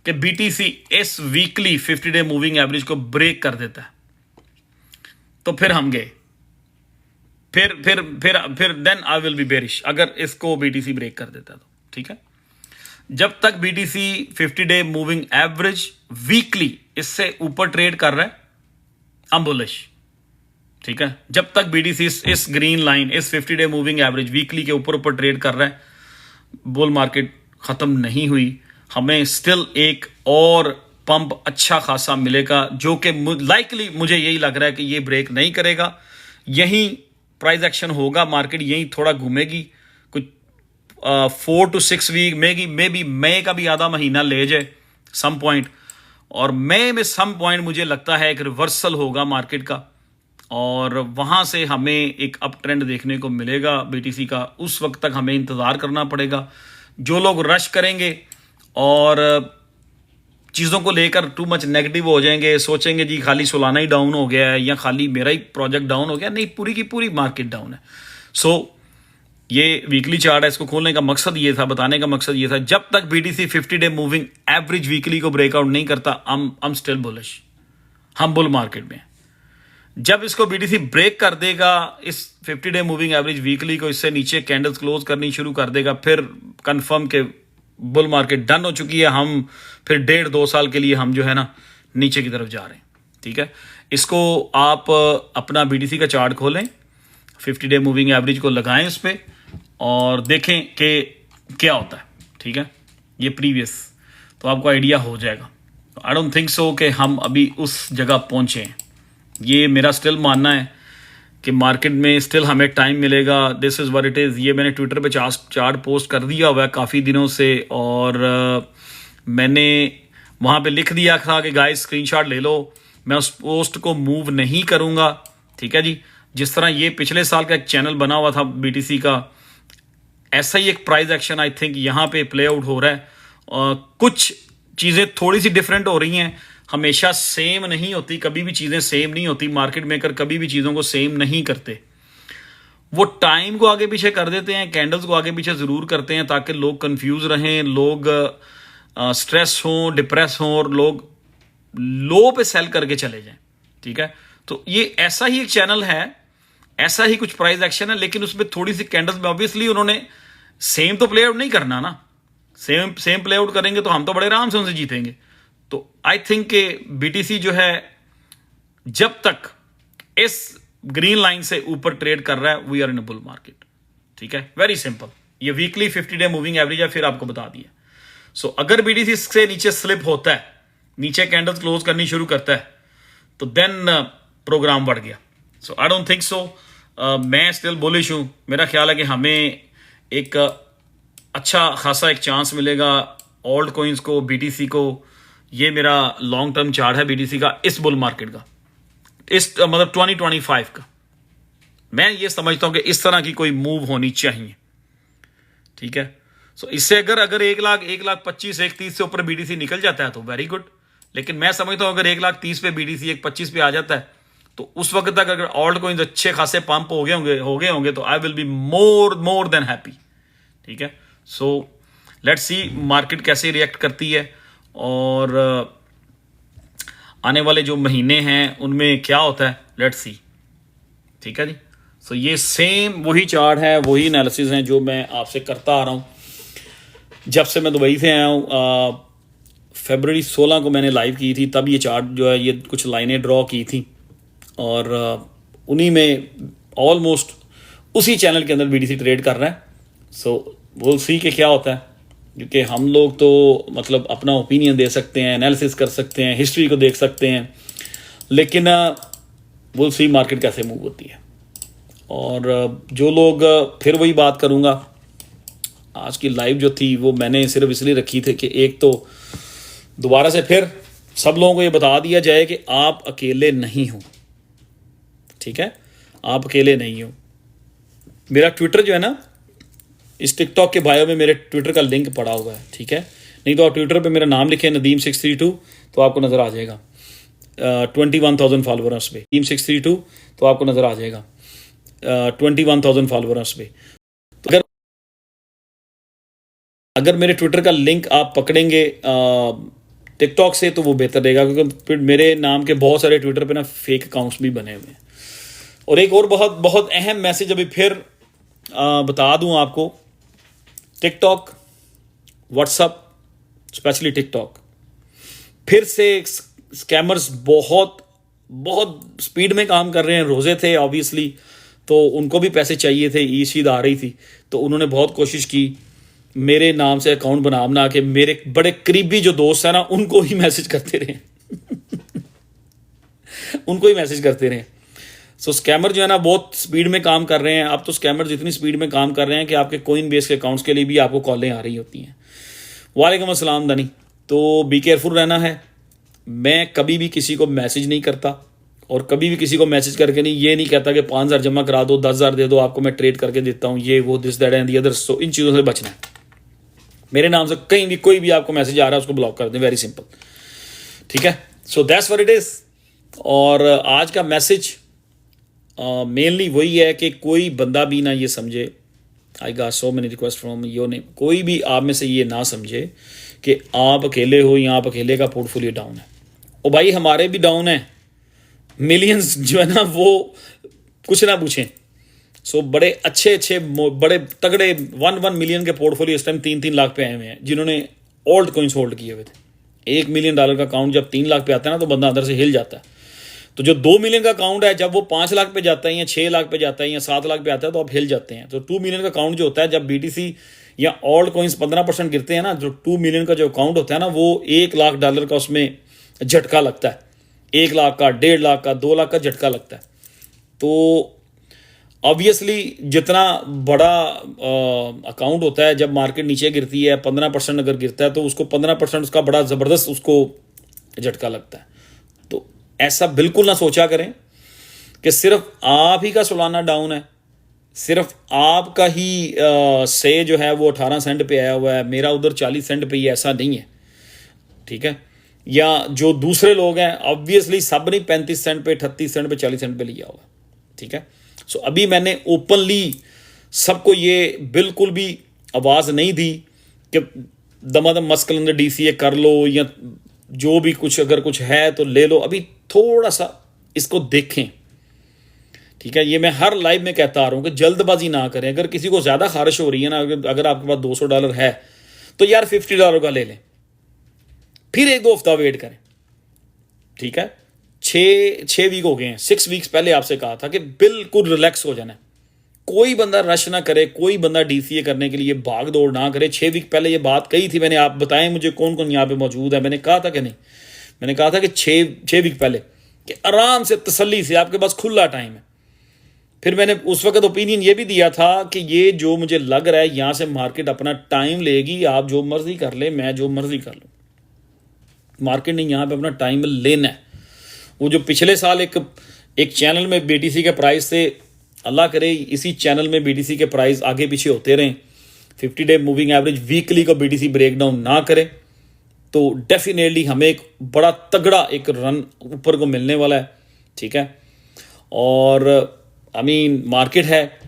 कि बीटीसी इस वीकली 50 डे मूविंग एवरेज को ब्रेक कर देता है, तो फिर हम गए, फिर then I will be bearish, अगर इसको बीटीसी ब्रेक कर देता है तो। ठीक है, जब तक BTC 50 day moving average weekly इससे ऊपर ट्रेड कर रहा है, I'm बुलिश। ठीक है, जब तक बीटीसी इस ग्रीन लाइन, इस 50 डे मूविंग एवरेज वीकली के ऊपर ट्रेड कर रहा है, बुल मार्केट खत्म नहीं हुई। हमें स्टिल एक और पंप अच्छा खासा मिलेगा, जो कि लाइकली मुझे यही लग रहा है कि ये ब्रेक नहीं करेगा। यहीं प्राइस एक्शन होगा, मार्केट यहीं थोड़ा घूमेगी, कुछ 4 to 6 वीक, मे बी मई का भी आधा महीना ले जाए सम पॉइंट, और मई में सम पॉइंट मुझे लगता है एक रिवर्सल होगा मार्केट का, और वहां से हमें एक अप ट्रेंड देखने को मिलेगा बीटीसी का। उस वक्त तक हमें इंतजार करना पड़ेगा। जो लोग रश करेंगे और चीज़ों को लेकर टू मच नेगेटिव हो जाएंगे, सोचेंगे जी खाली सोलाना ही डाउन हो गया है या खाली मेरा ही प्रोजेक्ट डाउन हो गया, नहीं, पूरी की पूरी मार्केट डाउन है। सो ये वीकली चार्ट है, इसको खोलने का मकसद ये था, बताने का मकसद ये था, जब तक BTC 50 day moving average weekly को ब्रेकआउट नहीं करता, I'm स्टिल बुलिश, हम बुल मार्केट में। जब इसको बीटीसी ब्रेक कर देगा, इस 50 डे मूविंग एवरेज वीकली को, इससे नीचे कैंडल्स क्लोज करनी शुरू कर देगा, फिर कंफर्म के बुल मार्केट डन हो चुकी है। हम फिर 1.5-2 साल के लिए हम जो है ना नीचे की तरफ जा रहे हैं। ठीक है, इसको आप अपना बीटीसी का चार्ट खोलें, 50 डे मूविंग एवरेज को लगाएं उस पर और देखें कि क्या होता है। ठीक है, ये प्रीवियस, तो आपको आइडिया हो जाएगा। आई डोंट थिंक सो कि हम अभी उस जगह पहुंचे हैं। ये मेरा स्टिल मानना है कि मार्केट में स्टिल हमें टाइम मिलेगा। This is what it is. ये मैंने ट्विटर पे चार्ट पोस्ट कर दिया हुआ है काफ़ी दिनों से, और मैंने वहाँ पे लिख दिया था कि गाइस स्क्रीनशॉट ले लो। मैं उस पोस्ट को मूव नहीं करूँगा। ठीक है जी, जिस तरह ये पिछले साल का एक चैनल बना हुआ था बीटीसी का, ऐसा ही एक प्राइस एक्शन आई थिंक यहाँ पे प्ले आउट हो रहा है। कुछ चीज़ें थोड़ी सी डिफरेंट हो रही हैं, हमेशा सेम नहीं होती, कभी भी चीज़ें सेम नहीं होती। मार्केट मेकर कभी भी चीज़ों को सेम नहीं करते, वो टाइम को आगे पीछे कर देते हैं, कैंडल्स को आगे पीछे ज़रूर करते हैं ताकि लोग कंफ्यूज रहें, लोग स्ट्रेस हों, डिप्रेस हों, और लोग लो पे सेल करके चले जाएं। ठीक है, तो ये ऐसा ही एक चैनल है, ऐसा ही कुछ प्राइस एक्शन है, लेकिन उसमें थोड़ी सी कैंडल्स में ऑब्वियसली उन्होंने सेम तो प्ले आउट नहीं करना ना। सेम प्ले आउट करेंगे तो हम तो बड़े आराम से उनसे जीतेंगे। तो आई थिंक के बीटीसी जो है जब तक इस ग्रीन लाइन से ऊपर ट्रेड कर रहा है, we are in a bull market. ठीक है, वेरी सिंपल। ये वीकली 50 डे मूविंग एवरेज है, फिर आपको बता दिया। सो अगर बीटीसी से नीचे स्लिप होता है, नीचे कैंडल्स क्लोज करनी शुरू करता है, तो देन प्रोग्राम बढ़ गया। सो आई डोंट थिंक सो। मैं स्टिल बुलिश हूं। मेरा ख्याल है कि हमें एक अच्छा खासा एक चांस मिलेगा ओल्ड कॉइन्स को, बीटीसी को। ये मेरा लॉन्ग टर्म चार्ट है बीटीसी का, इस बुल मार्केट का, इस मतलब 2025 का। मैं ये समझता हूं कि इस तरह की कोई मूव होनी चाहिए, ठीक है। सो इससे अगर 1,25,000 1,30,000 से ऊपर बीडीसी निकल जाता है तो वेरी गुड, लेकिन मैं समझता हूं अगर 1,30,000 पे बीडीसी 1,25 पे आ जाता है तो उस वक्त तक अगर ऑल्ट कॉइन्स अच्छे खासे पंप हो गए होंगे तो आई will be more than happy, ठीक है। सो लेट्स सी मार्केट कैसे रिएक्ट करती है और आने वाले जो महीने हैं उनमें क्या होता है, लेट्स सी, ठीक है जी। सो ये सेम वही चार्ट है, वही एनालिसिस है जो मैं आपसे करता आ रहा हूँ जब से मैं दुबई से आया हूँ। फरवरी 16 को मैंने लाइव की थी, तब ये चार्ट जो है ये कुछ लाइनें ड्रॉ की थी और उन्हीं में ऑलमोस्ट उसी चैनल के अंदर बीडीसी ट्रेड कर रहा है। सो वो सी के क्या होता है, क्योंकि हम लोग तो मतलब अपना ओपिनियन दे सकते हैं, एनालिसिस कर सकते हैं, हिस्ट्री को देख सकते हैं, लेकिन वो सी मार्केट कैसे मूव होती है। और जो लोग, फिर वही बात करूँगा, आज की लाइव जो थी वो मैंने सिर्फ इसलिए रखी थी कि एक तो दोबारा से फिर सब लोगों को ये बता दिया जाए कि आप अकेले नहीं हो, ठीक है, आप अकेले नहीं हो। मेरा ट्विटर जो है ना, इस टिकटॉक के बायो में मेरे ट्विटर का लिंक पड़ा हुआ है, ठीक है। नहीं तो आप ट्विटर पे मेरा नाम लिखें नदीम632 तो आपको नज़र आ जाएगा। 21,000 फॉलोअर्स पे नदीम632 तो आपको नज़र आ जाएगा 21,000 फॉलोअर्स पे। तो अगर मेरे ट्विटर का लिंक आप पकड़ेंगे टिकटॉक से तो वो बेहतर रहेगा, क्योंकि फिर मेरे नाम के बहुत सारे ट्विटर पे ना फेक अकाउंट्स भी बने हुए हैं। और एक और बहुत बहुत अहम मैसेज अभी फिर बता दूं आपको, टिकटॉक, व्हाट्सअप, स्पेशली टिकटॉक, फिर से स्कैमर्स बहुत बहुत स्पीड में काम कर रहे हैं। रोज़े थे ऑब्वियसली, तो उनको भी पैसे चाहिए थे, ईद आ रही थी, तो उन्होंने बहुत कोशिश की मेरे नाम से अकाउंट बना के मेरे बड़े करीबी जो दोस्त हैं ना उनको ही मैसेज करते रहे उनको ही मैसेज करते रहे। सो स्कैमर जो है ना बहुत स्पीड में काम कर रहे हैं। अब तो स्कैमर इतनी स्पीड में काम कर रहे हैं कि आपके कोइन बेस के अकाउंट्स के लिए भी आपको कॉलें आ रही होती हैं। वालेकुम अस्सलाम दनी। तो बी केयरफुल रहना है। मैं कभी भी किसी को मैसेज नहीं करता और कभी भी किसी को मैसेज करके ये नहीं कहता कि 5,000 जमा करा दो, 10,000 दे दो, आपको मैं ट्रेड करके देता हूँ, ये वो this that and the other. So इन चीज़ों से बचना है। मेरे नाम से कहीं भी कोई भी आपको मैसेज आ रहा है उसको ब्लॉक कर दें, वेरी सिंपल, ठीक है। So that's what it is. और आज का मैसेज मेनली वही है कि कोई बंदा भी ना ये समझे, I got so many request from your name, कोई भी आप में से ये ना समझे कि आप अकेले हो या आप अकेले का पोर्टफोलियो डाउन है। ओ भाई हमारे भी डाउन है, मिलियंस जो है ना वो कुछ ना पूछें। सो बड़े अच्छे बड़े तगड़े 1 मिलियन के पोर्टफोलियो इस टाइम 3-3 लाख पे आए हुए हैं जिन्होंने ओल्ड कोइंस होल्ड किए हुए थे। $1 मिलियन का अकाउंट जब 3 लाख पे आता है ना तो बंदा अंदर से हिल जाता है। तो जो 2 मिलियन का अकाउंट है जब वो 5 लाख पे जाता है या 6 लाख पे जाता है या 7 लाख पे आता है तो आप हिल जाते हैं। तो 2 मिलियन का अकाउंट जो होता है जब बीटीसी या ओल्ड कोइंस 15% गिरते हैं ना, जो 2 मिलियन का जो अकाउंट होता है ना वो $1 लाख का उसमें झटका लगता है। 1 लाख का, 1.5 लाख का, 2 लाख का झटका लगता है। तो ऑब्वियसली जितना बड़ा अकाउंट होता है जब मार्केट नीचे गिरती है 15% अगर गिरता है तो उसको 15% उसका बड़ा ज़बरदस्त उसको झटका लगता है। तो ऐसा बिल्कुल ना सोचा करें कि सिर्फ आप ही का सालाना डाउन है, सिर्फ आपका ही से जो है वो 18 सेंट पे आया हुआ है, मेरा उधर 40 सेंट पे ही, ऐसा नहीं है, ठीक है। या जो दूसरे लोग हैं ऑब्वियसली सब ने 35 सेंट पे, 38 सेंट पे, 40 सेंट पे लिया हुआ, ठीक है। सो अभी मैंने ओपनली सबको ये बिल्कुल भी आवाज़ नहीं दी कि दमादम मस्कल अंदर DCA कर लो या जो भी कुछ अगर कुछ है तो ले लो। अभी थोड़ा सा इसको देखें, ठीक है। ये मैं हर लाइव में कहता आ रहा हूँ कि जल्दबाजी ना करें। अगर किसी को ज़्यादा खारिश हो रही है ना, अगर आपके पास $200 है तो यार $50 का ले लें, फिर 1-2 हफ्ता वेट करें, ठीक है। 6 वीक हो गए हैं, 6 वीक्स पहले आपसे कहा था कि बिल्कुल रिलैक्स हो जाना है, कोई बंदा रश ना करे, कोई बंदा DCA करने के लिए भाग दौड़ ना करे। 6 वीक पहले ये बात कही थी मैंने। आप बताएं मुझे कौन कौन यहाँ पे मौजूद है, मैंने कहा था कि नहीं? मैंने कहा था कि 6 वीक पहले कि आराम से तसल्ली से आपके पास खुला टाइम है। फिर मैंने उस वक्त ओपिनियन ये भी दिया था कि ये जो मुझे लग रहा है यहाँ से मार्केट अपना टाइम लेगी, आप जो मर्जी कर ले, मैं जो मर्जी कर लूँ, मार्केट ने यहाँ पे अपना टाइम लेना है। वो जो पिछले साल एक चैनल में BTC के प्राइस से अल्लाह करे इसी चैनल में बीटीसी के प्राइस आगे पीछे होते रहें, 50 डे मूविंग एवरेज वीकली को बीटीसी ब्रेक डाउन ना करे तो डेफिनेटली हमें एक बड़ा तगड़ा एक रन ऊपर को मिलने वाला है, ठीक है। और मार्केट है,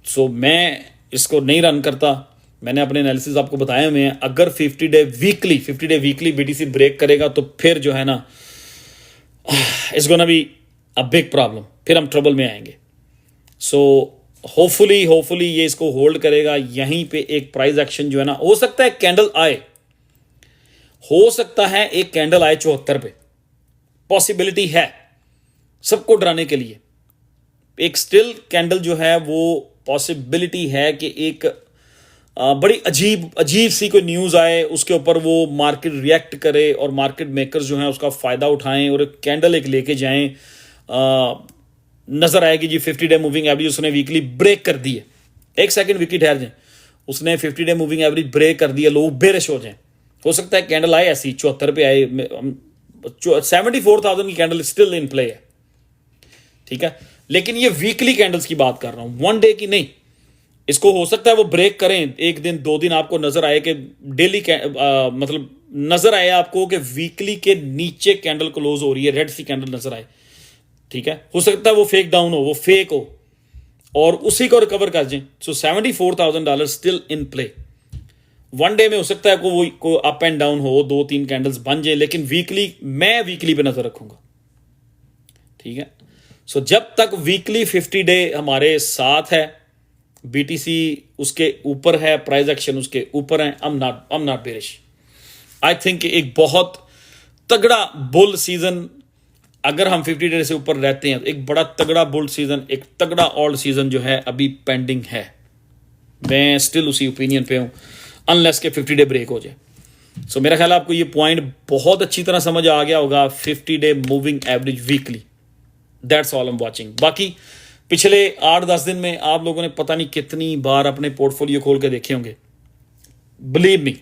सो मैं इसको नहीं रन करता। मैंने अपने एनालिसिस आपको बताए हुए हैं। अगर 50 डे वीकली बीटीसी ब्रेक करेगा तो फिर जो है ना, it's gonna be a big problem, फिर हम ट्रबल में आएंगे। सो होपफुली ये इसको होल्ड करेगा। यहीं पे एक प्राइस एक्शन जो है ना, हो सकता है कैंडल आए, हो सकता है एक कैंडल आए 74 पे, पॉसिबिलिटी है सबको डराने के लिए। एक स्टिल कैंडल जो है वो पॉसिबिलिटी है कि एक बड़ी अजीब सी कोई न्यूज़ आए, उसके ऊपर वो मार्केट रिएक्ट करे और मार्केट मेकर्स जो हैं उसका फ़ायदा उठाएं और एक कैंडल एक लेके जाएं। नज़र आएगी जी 50 डे मूविंग एवरेज उसने वीकली ब्रेक कर दी है। एक सेकंड विकी ठहर जाए, उसने 50 डे मूविंग एवरेज ब्रेक कर दिया, लोग बेरिश हो जाएं। हो सकता है कैंडल आए ऐसी 74 पे आए, 74,000 की कैंडल स्टिल इन प्ले है, ठीक है। लेकिन ये वीकली कैंडल्स की बात कर रहा हूं, वन डे की नहीं। इसको हो सकता है वो ब्रेक करें, एक दिन 2 दिन आपको नजर आए कि डेली मतलब नजर आए आपको कि वीकली के नीचे कैंडल क्लोज हो रही है, रेड सी कैंडल नजर आए, ठीक है। हो सकता है वो फेक डाउन हो, वो फेक हो और उसी को रिकवर कर जाए। सो $74,000 still in play. One day में हो सकता है कोई अप एंड डाउन हो, 2-3 कैंडल्स बन जाए, लेकिन मैं वीकली पे नजर रखूंगा, ठीक है। सो जब तक वीकली 50 डे हमारे साथ है, बीटीसी उसके ऊपर है, प्राइस एक्शन उसके ऊपर है, I'm not bearish. I think एक बहुत तगड़ा बुल सीजन, अगर हम 50 डे से ऊपर रहते हैं तो एक बड़ा तगड़ा बुल सीजन, एक तगड़ा ऑल्ड सीजन जो है अभी पेंडिंग है। मैं स्टिल उसी ओपिनियन पे हूं, अनलेस के 50 डे ब्रेक हो जाए। सो मेरा ख्याल है आपको ये पॉइंट बहुत अच्छी तरह समझ आ गया होगा। 50 day moving average weekly, that's all I am watching. बाकी पिछले 8-10 दिन में आप लोगों ने पता नहीं कितनी बार अपने पोर्टफोलियो खोल के देखे होंगे। बिलीव मी,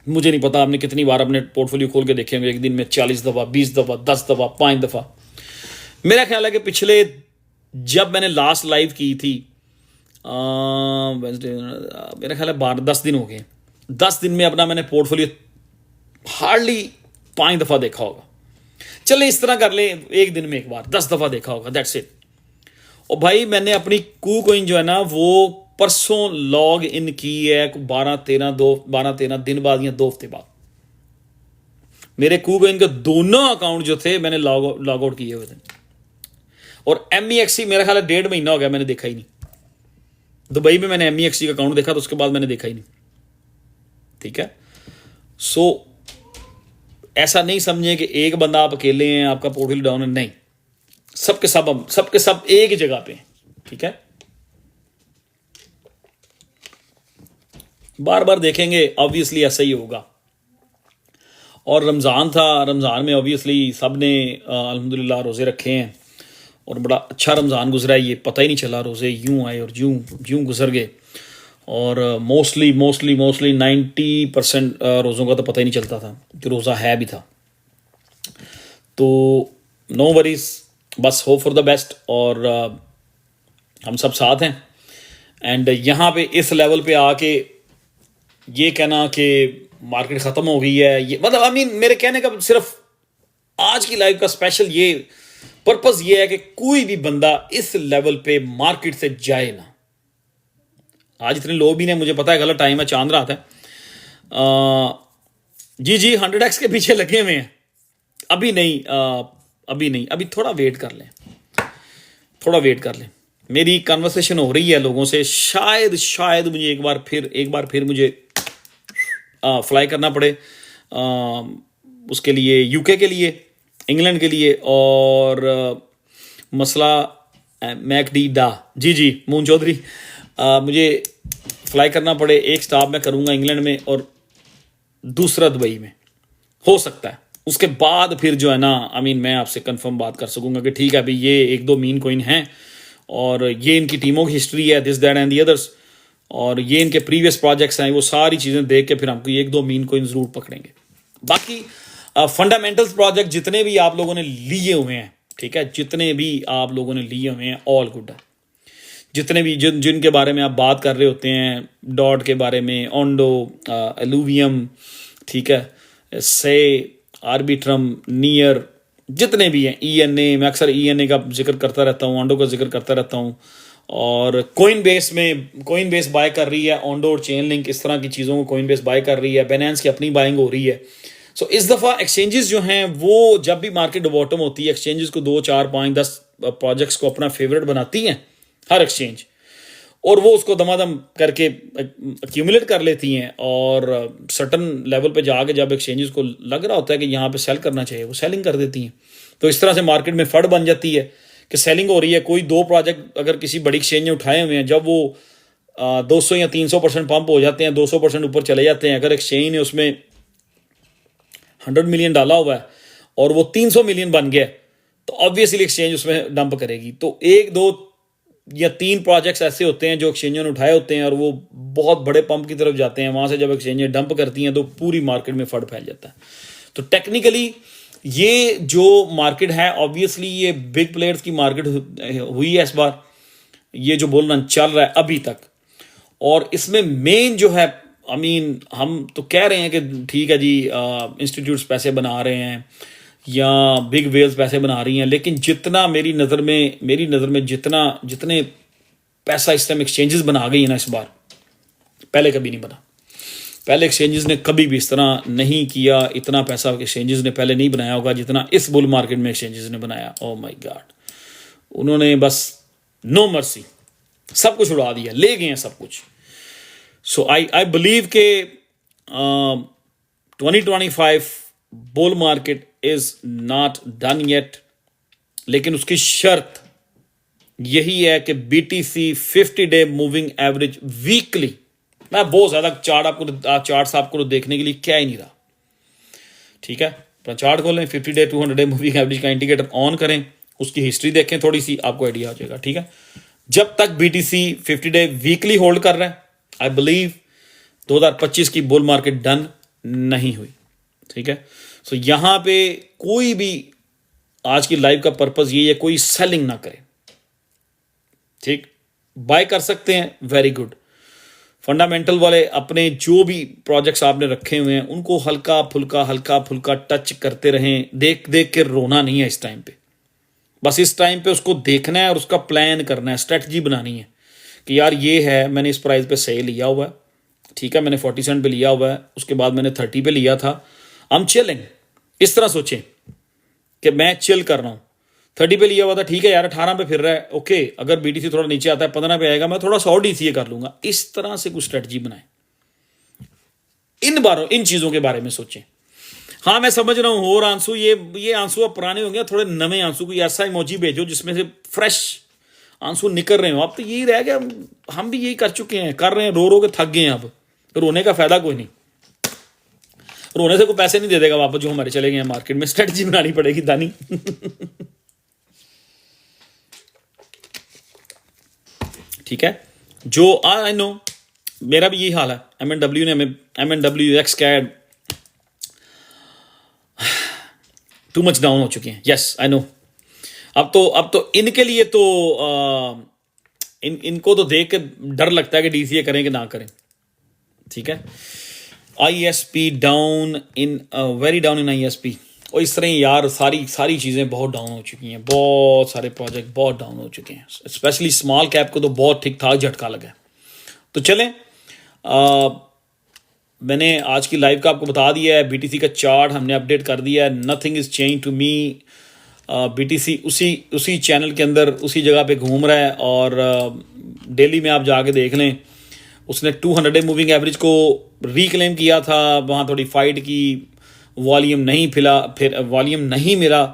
मुझे नहीं पता आपने कितनी बार अपने पोर्टफोलियो खोल के देखे होंगे। एक दिन में 40 दफ़ा, 20 दफ़ा, 10 दफ़ा, 5 दफ़ा। मेरा ख्याल है कि पिछले, जब मैंने लास्ट लाइव की थी वेंसडे, मेरा ख्याल है 10 दिन हो गए। 10 दिन में अपना मैंने पोर्टफोलियो हार्डली 5 दफ़ा देखा होगा। चले इस तरह कर ले, एक दिन में एक बार 10 दफ़ा देखा होगा, दैट्स इट। और भाई मैंने अपनी KuCoin जो है ना वो परसों लॉग इन की है, 12-13 दिन बाद या 2 हफ्ते बाद। मेरे KuCoin के दोनों अकाउंट जो थे मैंने लॉग आउट किए हुए थे। और MEXC मेरा ख्याल है 1.5 महीना हो गया, मैंने देखा ही नहीं। दुबई में मैंने MEXC का अकाउंट देखा तो उसके बाद मैंने देखा ही नहीं, ठीक है। सो ऐसा नहीं समझे कि एक बंदा आप अकेले हैं, आपका पोर्टफोलियो डाउन है, नहीं। सबके सब एक ही जगह पे, ठीक है। बार बार देखेंगे, ऑब्वियसली ऐसा ही होगा। और रमज़ान था, रमज़ान में ऑब्वियसली सब ने अल्हम्दुलिल्लाह रोज़े रखे हैं और बड़ा अच्छा रमज़ान गुजरा है। ये पता ही नहीं चला, रोज़े यूं आए और यूं गुजर गए। और मोस्टली 90% रोज़ों का तो पता ही नहीं चलता था कि रोज़ा है भी था। तो नो वरीज, बस होप फॉर द बेस्ट। और हम सब साथ हैं। एंड यहाँ पे इस लेवल पे आके ये कहना कि मार्केट ख़त्म हो गई है, ये मतलब मेरे कहने का सिर्फ आज की लाइव का स्पेशल ये पर्पज़ ये है कि कोई भी बंदा इस लेवल पे मार्केट से जाए ना। आज इतने लोग भी नहीं, मुझे पता है गलत टाइम है, चांद रात है। जी 100x के पीछे लगे हुए हैं। अभी नहीं, अभी थोड़ा वेट कर लें। मेरी कन्वर्सेशन हो रही है लोगों से, शायद मुझे एक बार फिर मुझे फ्लाई करना पड़े उसके लिए, यूके के लिए, इंग्लैंड के लिए। और मसला मैकडी डा जी मून चौधरी, मुझे फ्लाई करना पड़े। एक स्टॉप मैं करूँगा इंग्लैंड में और दूसरा दुबई में, हो सकता है उसके बाद फिर जो है ना मैं आपसे कंफर्म बात कर सकूंगा कि ठीक है अभी ये 1-2 मीन कॉइन हैं और ये इनकी टीमों की हिस्ट्री है, this that and the others, और ये इनके प्रीवियस प्रोजेक्ट्स हैं। वो सारी चीज़ें देख के फिर हमको 1-2 मीन कॉइन ज़रूर पकड़ेंगे। बाकी फंडामेंटल्स प्रोजेक्ट जितने भी आप लोगों ने लिए हुए हैं ठीक है, जितने भी आप लोगों ने लिए हुए हैं ऑल गुड है। जितने भी जिनके बारे में आप बात कर रहे होते हैं, डॉट के बारे में, ओंडो, एलुवियम, ठीक है, से, आर्बिट्रम, नियर, जितने भी हैं, ENA, मैं अक्सर ENA का जिक्र करता रहता हूँ, ओंडो का जिक्र करता रहता हूँ। और कोइन बेस बाय कर रही है, ओंडो और चेन लिंक, इस तरह की चीज़ों को कोइन बेस बाय कर रही है, बाइनेंस की अपनी बाइंग हो रही है। सो इस दफ़ा एक्सचेंजेस जो हैं वो जब भी मार्केट बॉटम होती है, एक्सचेंजेस को 2, 4, 5, 10 प्रोजेक्ट्स को अपना फेवरेट बनाती हैं हर एक्सचेंज, और वो उसको दमादम करके एक्यूमुलेट कर लेती हैं, और सर्टन लेवल पे जाके जब एक्सचेंजेस को लग रहा होता है कि यहाँ पे सेल करना चाहिए, वो सेलिंग कर देती हैं। तो इस तरह से मार्केट में फट बन जाती है कि सेलिंग हो रही है। कोई 2 प्रोजेक्ट अगर किसी बड़ी एक्सचेंज ने उठाए हुए हैं, जब वो 200 या 300% पंप हो जाते हैं, 200% ऊपर चले जाते हैं, अगर एक्सचेंज ने उसमें 100 मिलियन डाला हुआ है और वो 300 मिलियन बन गया, तो ऑब्वियसली एक्सचेंज उसमें डंप करेगी। तो 1, 2 या 3 प्रोजेक्ट्स ऐसे होते हैं जो एक्सचेंजों ने उठाए होते हैं और वो बहुत बड़े पंप की तरफ जाते हैं, वहाँ से जब एक्सचेंजें डंप करती हैं तो पूरी मार्केट में फट फैल जाता है। तो टेक्निकली ये जो मार्केट है, ऑब्वियसली ये बिग प्लेयर्स की मार्केट हुई है इस बार, ये जो बुल रन चल रहा है अभी तक। और इसमें मेन जो है, हम तो कह रहे हैं कि ठीक है जी, इंस्टीट्यूट्स पैसे बना रहे हैं या बिग वेल्स पैसे बना रही हैं, लेकिन जितना मेरी नज़र में जितने पैसा इस टाइम एक्सचेंजेस बना गई है ना इस बार, पहले कभी नहीं बना। पहले एक्सचेंजेस ने कभी भी इस तरह नहीं किया, इतना पैसा एक्सचेंजेस ने पहले नहीं बनाया होगा जितना इस बुल मार्केट में एक्सचेंजेस ने बनाया। ओह माय गॉड, उन्होंने बस नो मर्सी सब कुछ उड़ा दिया, ले गए हैं सब कुछ। सो आई बिलीव के 2025 bull market is not done yet, लेकिन उसकी शर्त यही है कि BTC 50-day moving average weekly, मैं बहुत ज्यादा चार्ट्स आपको देखने के लिए क्या ही नहीं रहा, ठीक है। अपना चार्ट खोलें, 50-day 200-day मूविंग एवरेज का इंडिकेटर ऑन करें, उसकी हिस्ट्री देखें, थोड़ी सी आपको आइडिया हो जाएगा, ठीक है। जब तक BTC 50-day वीकली होल्ड कर रहा है, आई बिलीव 2025 की बुल मार्केट डन नहीं हुई, ठीक है। सो यहां पे कोई भी, आज की लाइव का पर्पस ये है, कोई सेलिंग ना करे, ठीक। बाय कर सकते हैं, वेरी गुड। फंडामेंटल वाले अपने जो भी प्रोजेक्ट्स आपने रखे हुए हैं उनको हल्का फुल्का टच करते रहें, देख देख के रोना नहीं है इस टाइम पे। बस इस टाइम पे उसको देखना है और उसका प्लान करना है, स्ट्रेटजी बनानी है कि यार ये है, मैंने इस प्राइस पे सही लिया हुआ है, ठीक है, मैंने 40 सेंट पे लिया हुआ है, उसके बाद मैंने 30 पे लिया था, हम चिलिंग। इस तरह सोचें कि मैं चिल कर रहा हूँ, 30 पे लिया हुआ था, ठीक है यार 18 पे फिर रहा है, ओके, अगर BTC थोड़ा नीचे आता है 15 पे आएगा, मैं थोड़ा सा और DCA कर लूंगा। इस तरह से कुछ स्ट्रेटजी बनाएं, इन चीजों के बारे में सोचें। हाँ, मैं समझ रहा हूं, और आंसू ये आंसू अब पुराने हो गए, थोड़े नवे आंसू, कोई ऐसा इमोजी भेजो जिसमें से फ्रेश आंसू निकल रहे हो। अब तो यही रह गया, हम भी यही कर चुके हैं, कर रहे हैं, रो के थक गए हैं। अब रोने का फायदा कोई नहीं, रोने से कोई पैसे नहीं दे देगा वापस जो हमारे चले गए हैं मार्केट में। स्ट्रेटजी बनानी पड़ेगी दानी। ठीक है, जो आई नो, मेरा भी यही हाल है। MNW एक्स कैड टू मच डाउन हो चुके हैं। Yes I know. अब तो इनके लिए तो इनको तो देख के डर लगता है कि DCA करें कि ना करें, ठीक है। ISP down in very down in ISP, और इस तरह यार सारी चीज़ें बहुत डाउन हो चुकी हैं, बहुत सारे प्रोजेक्ट बहुत डाउन हो चुके हैं, स्पेशली स्मॉल कैप को तो बहुत ठीक ठाक झटका लगा है। तो चलें, मैंने आज की लाइव का आपको बता दिया है, BTC का चार्ट हमने अपडेट कर दिया है, nothing is change to me. BTC उसी चैनल के अंदर उसी जगह पे घूम रहा है, और डेली में आप जाके देख लें, उसने 200-day मूविंग एवरेज को रिक्लेम किया था, वहाँ थोड़ी फाइट की, वॉल्यूम नहीं मिला,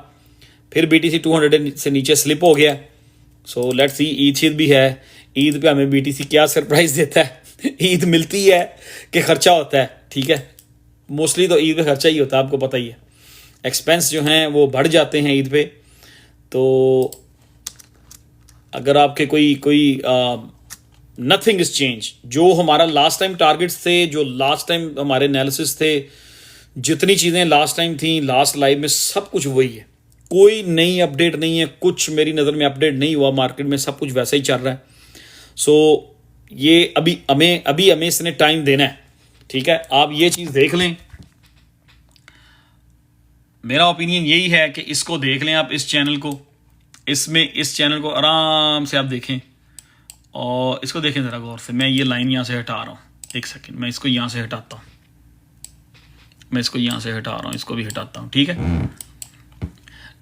फिर BTC 200 से नीचे स्लिप हो गया। सो लेट्स सी, ईद भी है, ईद पे हमें BTC क्या सरप्राइज देता है। ईद मिलती है कि खर्चा होता है, ठीक है, मोस्टली तो ईद पे खर्चा ही होता है, आपको पता ही है, एक्सपेंस जो हैं वो बढ़ जाते हैं ईद पे। तो अगर आपके कोई नथिंग इज चेंज, जो हमारा लास्ट टाइम टारगेट्स थे, जो लास्ट टाइम हमारे एनालिसिस थे, जितनी चीज़ें लास्ट टाइम थी लास्ट लाइव में, सब कुछ वही है, कोई नई अपडेट नहीं है, कुछ मेरी नज़र में अपडेट नहीं हुआ मार्केट में, सब कुछ वैसा ही चल रहा है। सो ये अभी हमें इसने टाइम देना है, ठीक है। आप ये चीज़ देख लें, मेरा ओपिनियन यही है कि इसको देख लें आप, इस चैनल को, इस चैनल को आराम से आप देखें और इसको देखें ज़रा गौर से। मैं ये लाइन यहाँ से हटा रहा हूँ, एक सेकेंड, मैं इसको यहाँ से हटाता हूँ, मैं इसको यहाँ से हटा रहा हूँ, इसको भी हटाता हूँ, ठीक है।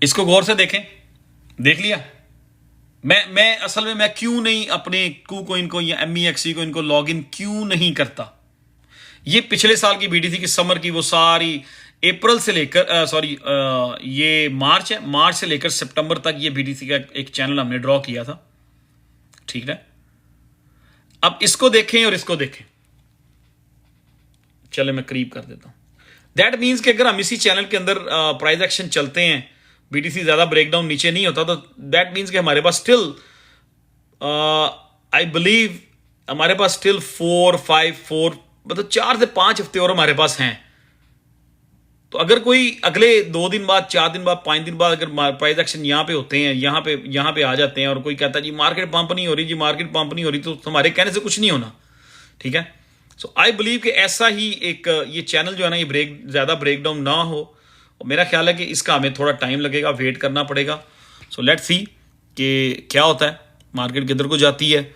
इसको गौर से देखें, देख लिया। मैं असल में मैं क्यों नहीं अपने KuCoin को या MEXC को इनको लॉगिन क्यों नहीं करता। ये पिछले साल की BTC की समर की वो सारी अप्रैल से लेकर ये मार्च है, मार्च से लेकर सितंबर तक ये BTC का एक चैनल हमने ड्रॉ किया था, ठीक है। अब इसको देखें और इसको देखें, चले मैं करीब कर देता हूं। दैट मीन्स कि अगर हम इसी चैनल के अंदर प्राइस एक्शन चलते हैं, BTC ज्यादा ब्रेकडाउन नीचे नहीं होता, तो दैट मीन्स कि हमारे पास स्टिल आई बिलीव हमारे पास स्टिल 4 मतलब 4 से 5 हफ्ते और हमारे पास हैं। तो अगर कोई अगले 2 दिन बाद, 4 दिन बाद, 5 दिन बाद अगर प्राइस एक्शन यहाँ पे होते हैं, यहाँ पे आ जाते हैं और कोई कहता है जी मार्केट पंप नहीं हो रही, जी मार्केट पंप नहीं हो रही, तो हमारे कहने से कुछ नहीं होना, ठीक है। सो आई बिलीव कि ऐसा ही एक ये चैनल जो है ना, ये ज़्यादा ब्रेकडाउन ना हो। और मेरा ख्याल है कि इसका हमें थोड़ा टाइम लगेगा, वेट करना पड़ेगा। सो लेट्स सी कि क्या होता है, मार्केट किधर को जाती है।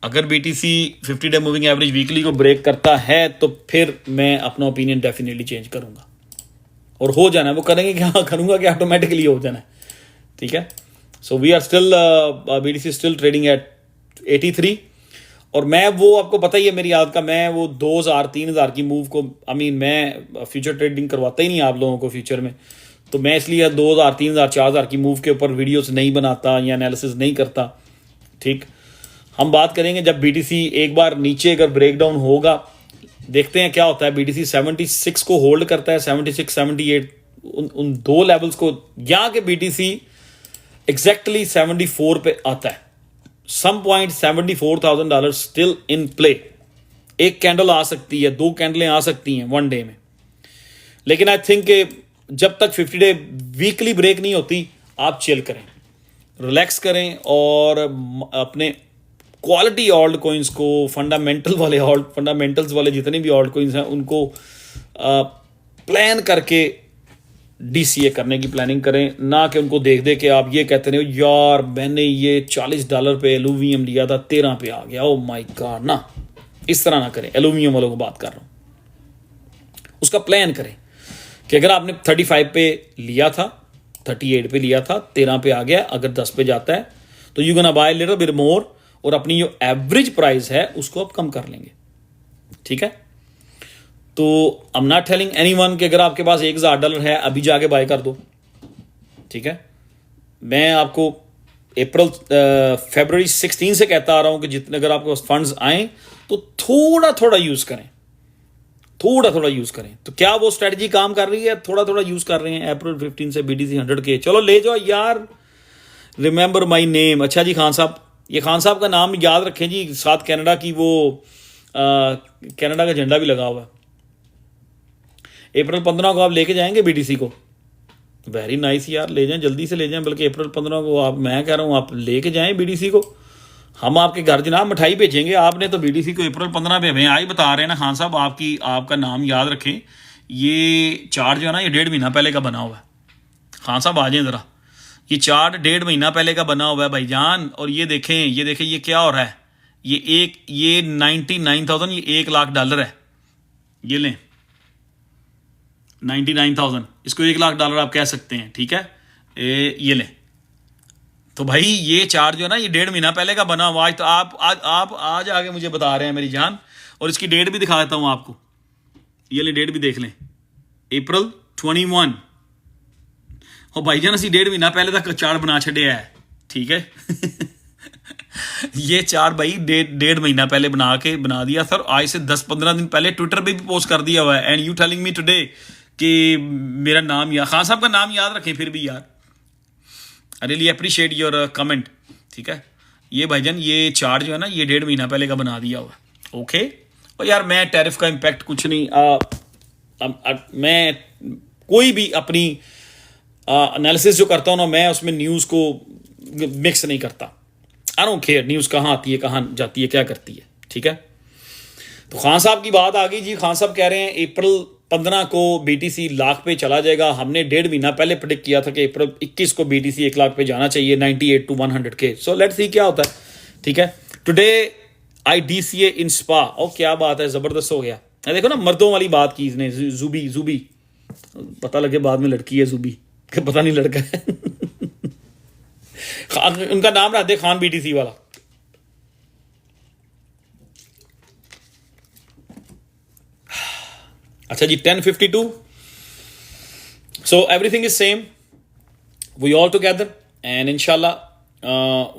अगर BTC 50 day moving average weekly को ब्रेक करता है तो फिर मैं अपना ओपिनियन डेफिनेटली चेंज करूंगा, और हो जाना है वो करेंगे कि हाँ करूंगा कि ऑटोमेटिकली हो जाना है, ठीक है। So we are still BTC still trading at 83। और मैं वो आपको पता ही है मेरी आदत का, मैं वो 2000-3000 की मूव को मैं फ्यूचर ट्रेडिंग करवाता ही नहीं आप लोगों को फ्यूचर में, तो मैं इसलिए 2000-3000-4000 की मूव के ऊपर वीडियोस नहीं बनाता या एनालिसिस नहीं करता, ठीक। हम बात करेंगे जब BTC एक बार नीचे अगर ब्रेकडाउन होगा, देखते हैं क्या होता है। BTC 76 को होल्ड करता है, 76-78 उन दो लेवल्स को, यहाँ के BTC एग्जैक्टली 74 पे आता है। Some point $74,000 still in play. एक कैंडल आ सकती है, 2 कैंडलें आ सकती हैं 1 डे में, लेकिन आई थिंक जब तक 50 डे वीकली ब्रेक नहीं होती, आप चिल करें, रिलैक्स करें और अपने क्वालिटी ऑल्ट कोइंस को, फंडामेंटल्स वाले जितने भी ऑल्ट कोइंस हैं उनको प्लान करके DCA करने की प्लानिंग करें, ना कि उनको देख दे के आप ये कहते रहे हो यार मैंने ये $40 पे एलुमिनियम लिया था 13 पे आ गया, ओ माय गॉड। ना, इस तरह ना करें। एलुमिनियम वालों को बात कर रहा हूं। उसका प्लान करें कि अगर आपने 35 पे लिया था, 38 पे लिया था, 13 पे आ गया, अगर 10 पे जाता है तो you gonna buy little bit more, और अपनी जो एवरेज प्राइस है उसको आप कम कर लेंगे, ठीक है। तो I am not telling anyone कि अगर आपके पास $1000 है अभी जाके बाय कर दो, ठीक है। मैं आपको फरवरी 16 से कहता आ रहा हूं कि जितने अगर आपके पास फंड्स आए तो थोड़ा थोड़ा यूज करें, थोड़ा थोड़ा यूज करें। तो क्या वो स्ट्रेटजी काम कर रही है? थोड़ा थोड़ा यूज कर रहे हैं। अप्रैल 15 से BTC 100K, चलो ले जाओ यार, रिमेंबर माई नेम। अच्छा जी खान साहब, ये खान साहब का नाम याद रखें जी, साथ कनाडा की वो कनाडा का झंडा भी लगा हुआ है। अप्रैल 15 को आप लेके जाएंगे BTC को? वेरी नाइस यार, ले जाएं, जल्दी से ले जाएं। बल्कि अप्रैल 15 को आप, मैं कह रहा हूँ आप लेके जाएं BTC को। हम आपके घर जनाब मिठाई भेजेंगे, आपने तो BTC को अप्रैल 15 पे हमें आई बता रहे हैं ना खान साहब। आपका नाम याद रखें, ये चार्ट जो है ना ये 1.5 महीना पहले का बना हुआ है। खान साहब आ जाएं ज़रा, ये चार्ट 1.5 महीना पहले का बना हुआ है भाईजान। और ये देखें ये क्या हो रहा है, ये 99,000, ये $1,00,000 है। ये लें 99,000, इसको $1,00,000 आप कह सकते हैं, ठीक है। ये लें। तो भाई ये चार्ट जो है ना ये 1.5 महीना पहले का बना हुआ है। तो आप आज आगे मुझे बता रहे हैं मेरी जान, और इसकी डेट भी दिखा देता हूं आपको। ये ले, डेट भी देख लें, अप्रैल 21। और भाईजान असी 1.5 महीना पहले तक चार्ट बना छड़िया है, ठीक है। ये चार्ट भाई 1.5 महीना पहले बना दिया सर। आज से 10-15 दिन पहले ट्विटर पे भी पोस्ट कर दिया हुआ है। And you telling me today कि मेरा नाम या खान साहब का नाम याद रखें फिर भी यार। I really appreciate your comment, ठीक है। ये भाईजान ये चार्ट जो है ना ये 1.5 महीना पहले का बना दिया हुआ। ओके। और यार मैं टैरिफ का इम्पैक्ट कुछ नहीं, मैं कोई भी अपनी एनालिसिस जो करता हूँ ना मैं, उसमें न्यूज़ को मिक्स नहीं करता। आई डोंट केयर न्यूज़ कहाँ आती है, कहाँ जाती है, क्या करती है, ठीक है। तो खान साहब की बात आ गई जी। खान साहब कह रहे हैं अप्रैल 15 को बीटीसी लाख पे चला जाएगा। हमने 1.5 महीना पहले प्रेडिक्ट किया था कि अप्रैल 21 को बीटीसी 1 लाख पे जाना चाहिए, 98 to 100 के। सो लेट्स सी क्या होता है, ठीक है। टुडे IDCA इन स्पा, और क्या बात है, ज़बरदस्त हो गया। देखो ना, मर्दों वाली बात की इसने, जूबी पता लगे बाद में लड़की है जूबी, पता नहीं लड़का है। उनका नाम रख दे खान बीटीसी वाला। अच्छा जी, 10:52। So everything is same, we all together and इंशाल्लाह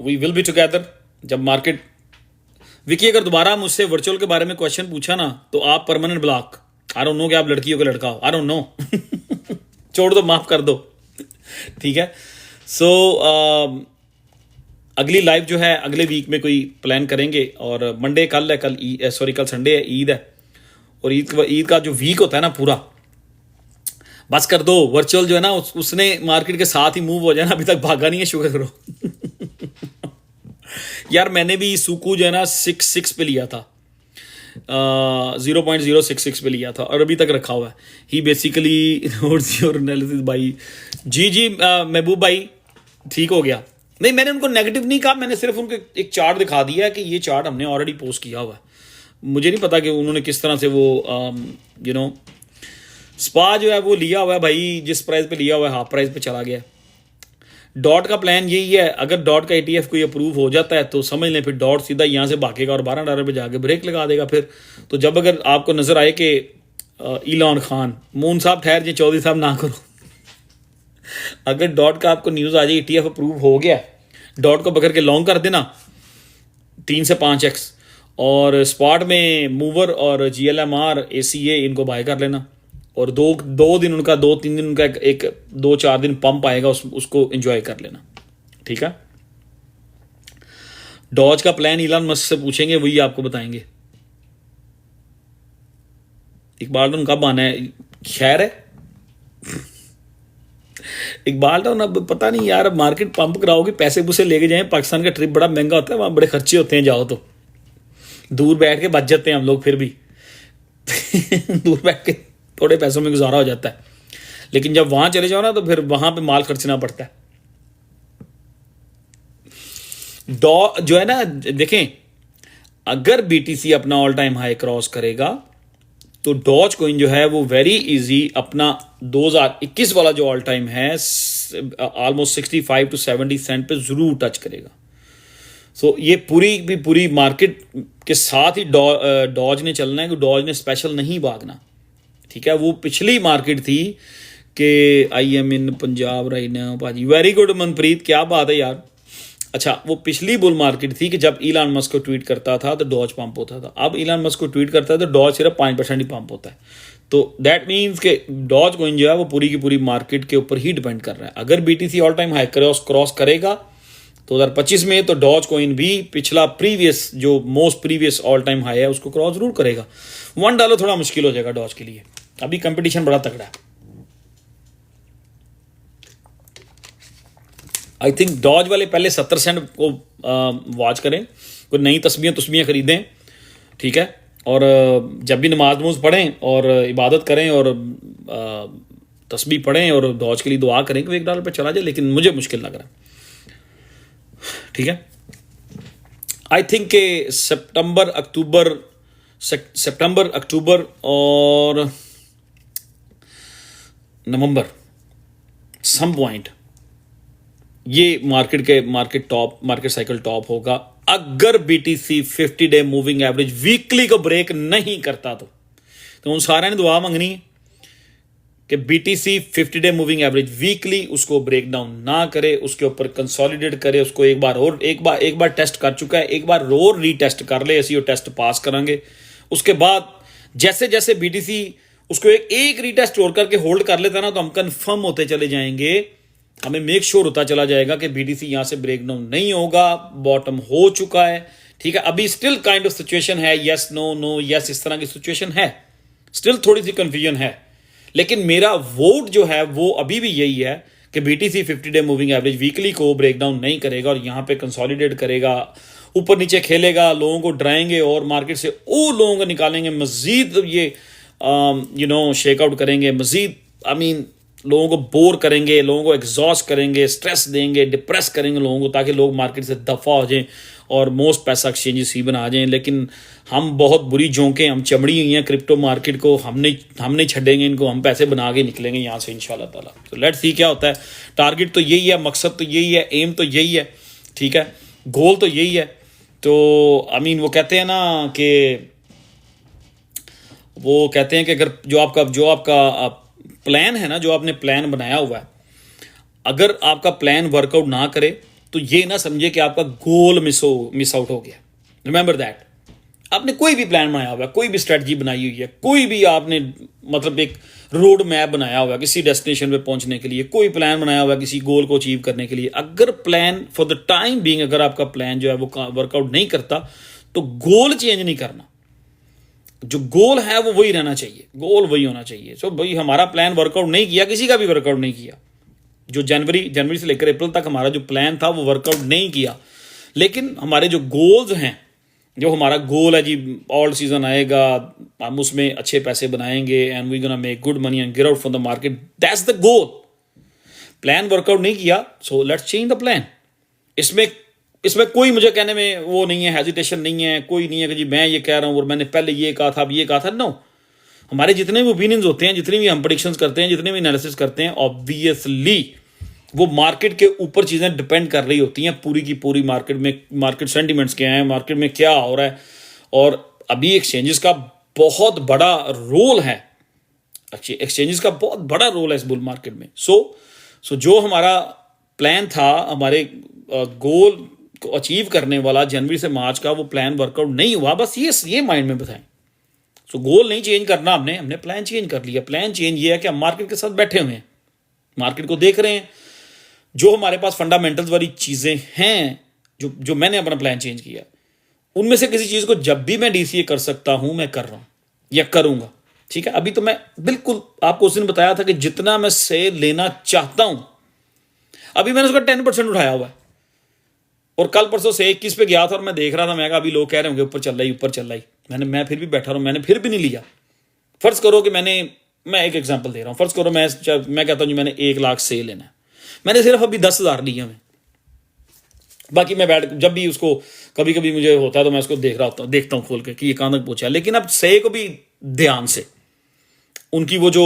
वी विल बी टुगेदर। जब मार्केट, विकी अगर दोबारा मुझसे वर्चुअल के बारे में क्वेश्चन पूछा ना तो आप permanent block. I don't know कि आप लड़की हो कि लड़का हो, आई डोंट नो। छोड़ दो, माफ कर दो, ठीक है। सो अगली लाइव जो है अगले वीक में कोई प्लान करेंगे। और मंडे कल है, कल संडे है, ईद है। और ईद का जो वीक होता है ना पूरा, बस कर दो। वर्चुअल जो है ना उसने मार्केट के साथ ही मूव हो जाए ना, अभी तक भागा नहीं है, शुक्र करो। यार मैंने भी सुकू जो है ना 6 पे लिया था, 0.066 पे लिया था और अभी तक रखा हुआ है। ही बेसिकली नोट्स योर एनालिसिस भाई। जी महबूब भाई, ठीक हो गया। नहीं, मैंने उनको नेगेटिव नहीं कहा, मैंने सिर्फ उनको एक चार्ट दिखा दिया है कि ये चार्ट हमने ऑलरेडी पोस्ट किया हुआ है। मुझे नहीं पता कि उन्होंने किस तरह से वो स्पा जो है वो लिया हुआ है भाई, जिस प्राइस पे लिया हुआ है हाफ प्राइस पे चला गया। डॉट का प्लान यही है, अगर डॉट का ETF कोई अप्रूव हो जाता है तो समझ लें फिर डॉट सीधा यहाँ से भागेगा और $12 पे जाके ब्रेक लगा देगा फिर। तो जब अगर आपको नजर आए कि इलान खान, मून साहब ठहर जी, चौधरी साहब ना करो। अगर डॉट का आपको न्यूज़ आ जाए ETF अप्रूव हो गया, डॉट को पकड़ के लॉन्ग कर देना 3 से 5x। और स्पॉट में मूवर और GLMR ACA इनको बाय कर लेना। और दो दिन उनका, 2-3 दिन उनका एक 2-4 दिन पंप आएगा, उसको एंजॉय कर लेना, ठीक है। डॉज का प्लान इलान मस्क से पूछेंगे, वही आपको बताएंगे। इकबाल टाउन कब आना है? खैर है, इकबाल टाउन अब पता नहीं यार, मार्केट पंप कराओगे, पैसे पूसे लेके जाएं। पाकिस्तान का ट्रिप बड़ा महंगा होता है, वहाँ बड़े खर्चे होते हैं, जाओ तो दूर बैठ के बच जाते हैं हम लोग फिर भी। दूर बैठ के थोड़े पैसों में गुजारा हो जाता है, लेकिन जब वहां चले जाओ ना तो फिर वहां पे माल खर्चना पड़ता है। जो है ना, देखें, अगर BTC अपना ऑल टाइम हाई क्रॉस करेगा तो डॉज कॉइन जो है वो वेरी इजी अपना 2021 वाला जो ऑल टाइम है ऑलमोस्ट 65 to 70 सेंट पे जरूर टच करेगा। सो ये पूरी मार्केट के साथ ही डॉज ने चलना है, कि डॉज ने स्पेशल नहीं भागना, ठीक है। वो पिछली मार्केट थी कि I am in Punjab right now भाजी, वेरी गुड मनप्रीत, क्या बात है यार। अच्छा, वो पिछली बुल मार्केट थी कि जब इलान मस्क को ट्वीट करता था तो डॉज पंप होता था। अब इलान मस्क को ट्वीट करता है तो डॉज सिर्फ 5% ही पंप होता है। तो दैट मीन्स कि डॉज कॉइन जो है वो पूरी की पूरी मार्केट के ऊपर ही डिपेंड कर रहा है। अगर BTC all time high cross करेगा 2025 में, तो डॉज कॉइन भी पिछला जो most previous all time high है उसको क्रॉस जरूर करेगा। $1 थोड़ा मुश्किल हो जाएगा डॉज के लिए, अभी कंपटीशन बड़ा तगड़ा है। आई थिंक डॉज वाले पहले 70 सेंट को वॉच करें, कोई नई तस्बीहें खरीदें, ठीक है। और जब भी नमाज पढ़ें और इबादत करें और तस्बीह पढ़ें और डॉज के लिए दुआ करें कि वो $1 पे चला जाए, लेकिन मुझे मुश्किल लग रहा है, ठीक है। आई थिंक के सितंबर अक्टूबर और नवंबर सम पॉइंट ये मार्केट साइकिल टॉप होगा। अगर BTC 50 day moving average weekly को ब्रेक नहीं करता तो उन सारे ने दुआ मांगनी है कि BTC 50 day moving average weekly उसको ब्रेक डाउन ना करे, उसके ऊपर कंसोलिडेट करे, उसको एक बार टेस्ट कर चुका है, एक बार और रीटेस्ट कर ले, ऐसी टेस्ट पास करेंगे। उसके बाद जैसे जैसे BTC उसको एक रीटेस्ट और करके होल्ड कर लेता ना, तो हम कंफर्म होते चले जाएंगे, हमें मेक श्योर होता चला जाएगा कि BTC यहां से ब्रेक डाउन नहीं होगा, बॉटम हो चुका है, ठीक है। अभी स्टिल काइंड ऑफ सिचुएशन है, यस नो यस, इस तरह की सिचुएशन है, स्टिल थोड़ी सी कंफ्यूजन है, लेकिन मेरा वोट जो है वो अभी भी यही है कि BTC 50 day moving average weekly को ब्रेक डाउन नहीं करेगा और यहाँ पे कंसोलिडेट करेगा, ऊपर नीचे खेलेगा, लोगों को डराएंगे और मार्केट से वो लोगों को निकालेंगे, मजीद ये शेकआउट करेंगे, मजीद लोगों को बोर करेंगे, लोगों को एग्जॉस्ट करेंगे, स्ट्रेस देंगे, डिप्रेस करेंगे लोगों को, ताकि लोग मार्केट से दफ़ा हो जाएं और मोस्ट पैसा एक्सचेंजेस ही बना जाएं। लेकिन हम बहुत बुरी जोंकें, हम चमड़ी हुई हैं क्रिप्टो मार्केट को, हम नहीं छड़ेंगे इनको, हम पैसे बना के निकलेंगे यहाँ से इंशाल्लाह ताला। तो लेट्स सी क्या होता है। टारगेट तो यही है, मकसद तो यही है, एम तो यही है, ठीक है, गोल तो यही है। तो वो कहते हैं ना कि अगर जो आपका प्लान है ना, जो आपने प्लान बनाया हुआ है, अगर आपका प्लान वर्कआउट ना करे तो ये ना समझे कि आपका गोल मिस आउट हो गया। रिमेंबर दैट, आपने कोई भी प्लान बनाया हुआ है, कोई भी स्ट्रेटजी बनाई हुई है, कोई भी आपने एक रोड मैप बनाया हुआ है किसी डेस्टिनेशन पे पहुंचने के लिए, कोई प्लान बनाया हुआ है किसी गोल को अचीव करने के लिए, अगर plan for the time being अगर आपका प्लान जो है वो वर्कआउट नहीं करता तो गोल चेंज नहीं करना। जो गोल है वो वही रहना चाहिए, गोल वही होना चाहिए। सो भाई हमारा प्लान वर्कआउट नहीं किया, किसी का भी वर्कआउट नहीं किया। जो जनवरी से लेकर अप्रैल तक हमारा जो प्लान था वो वर्कआउट नहीं किया, लेकिन हमारे जो गोल्स हैं, जो हमारा गोल है जी ऑल सीजन आएगा, हम उसमें अच्छे पैसे बनाएंगे and we gonna make good money and get out from the market, that's the goal. Plan work out नहीं किया, so let's change the plan. इसमें कोई मुझे कहने में वो नहीं है, हेजिटेशन नहीं है, कोई नहीं है कि जी मैं ये कह रहा हूँ और मैंने पहले ये कहा था, अब ये कहा था। नो, हमारे जितने भी ओपिनियंस होते हैं, जितनी भी हम प्रेडिक्शंस करते हैं, जितने भी एनालिसिस करते हैं, ऑब्वियसली वो मार्केट के ऊपर चीज़ें डिपेंड कर रही होती हैं। पूरी की पूरी मार्केट में मार्केट सेंटिमेंट्स क्या हैं, मार्केट में क्या हो रहा है, और अभी एक्सचेंजेस का बहुत बड़ा रोल है, एक्सचेंजेस का बहुत बड़ा रोल है इस बुल मार्केट में। सो जो हमारा प्लान था, हमारे गोल को अचीव करने वाला जनवरी से मार्च का, वो प्लान वर्कआउट नहीं हुआ, बस ये माइंड में बताएं। सो गोल नहीं चेंज करना, हमने प्लान चेंज कर लिया। प्लान चेंज ये है कि हम मार्केट के साथ बैठे हुए हैं, मार्केट को देख रहे हैं, जो हमारे पास फंडामेंटल्स वाली चीज़ें हैं, जो मैंने अपना प्लान चेंज किया, उनमें से किसी चीज़ को जब भी मैं DCA कर सकता हूं मैं कर रहा हूं या करूंगा, ठीक है। अभी तो मैं बिल्कुल आपको उस दिन बताया था कि जितना मैं से लेना चाहता हूं, अभी मैंने उसका 10% उठाया हुआ है, और कल परसों से 21 पे गया था और मैं देख रहा था, मैं कहा अभी लोग कह रहे होंगे ऊपर चल रहा ही, मैं फिर भी बैठा रहा हूं, मैंने फिर भी नहीं लिया। फर्ज करो कि मैं एक एग्जांपल दे रहा हूं, फर्ज करो मैं कहता हूं जी मैंने 1 लाख से लेना है, मैंने सिर्फ अभी 10,000 लिया मैं, बाकी मैं जब भी उसको कभी कभी मुझे होता है तो मैं उसको देखता हूं खोल के कि ये कहां तक पहुंचा है। लेकिन अब से को भी ध्यान से, उनकी वो जो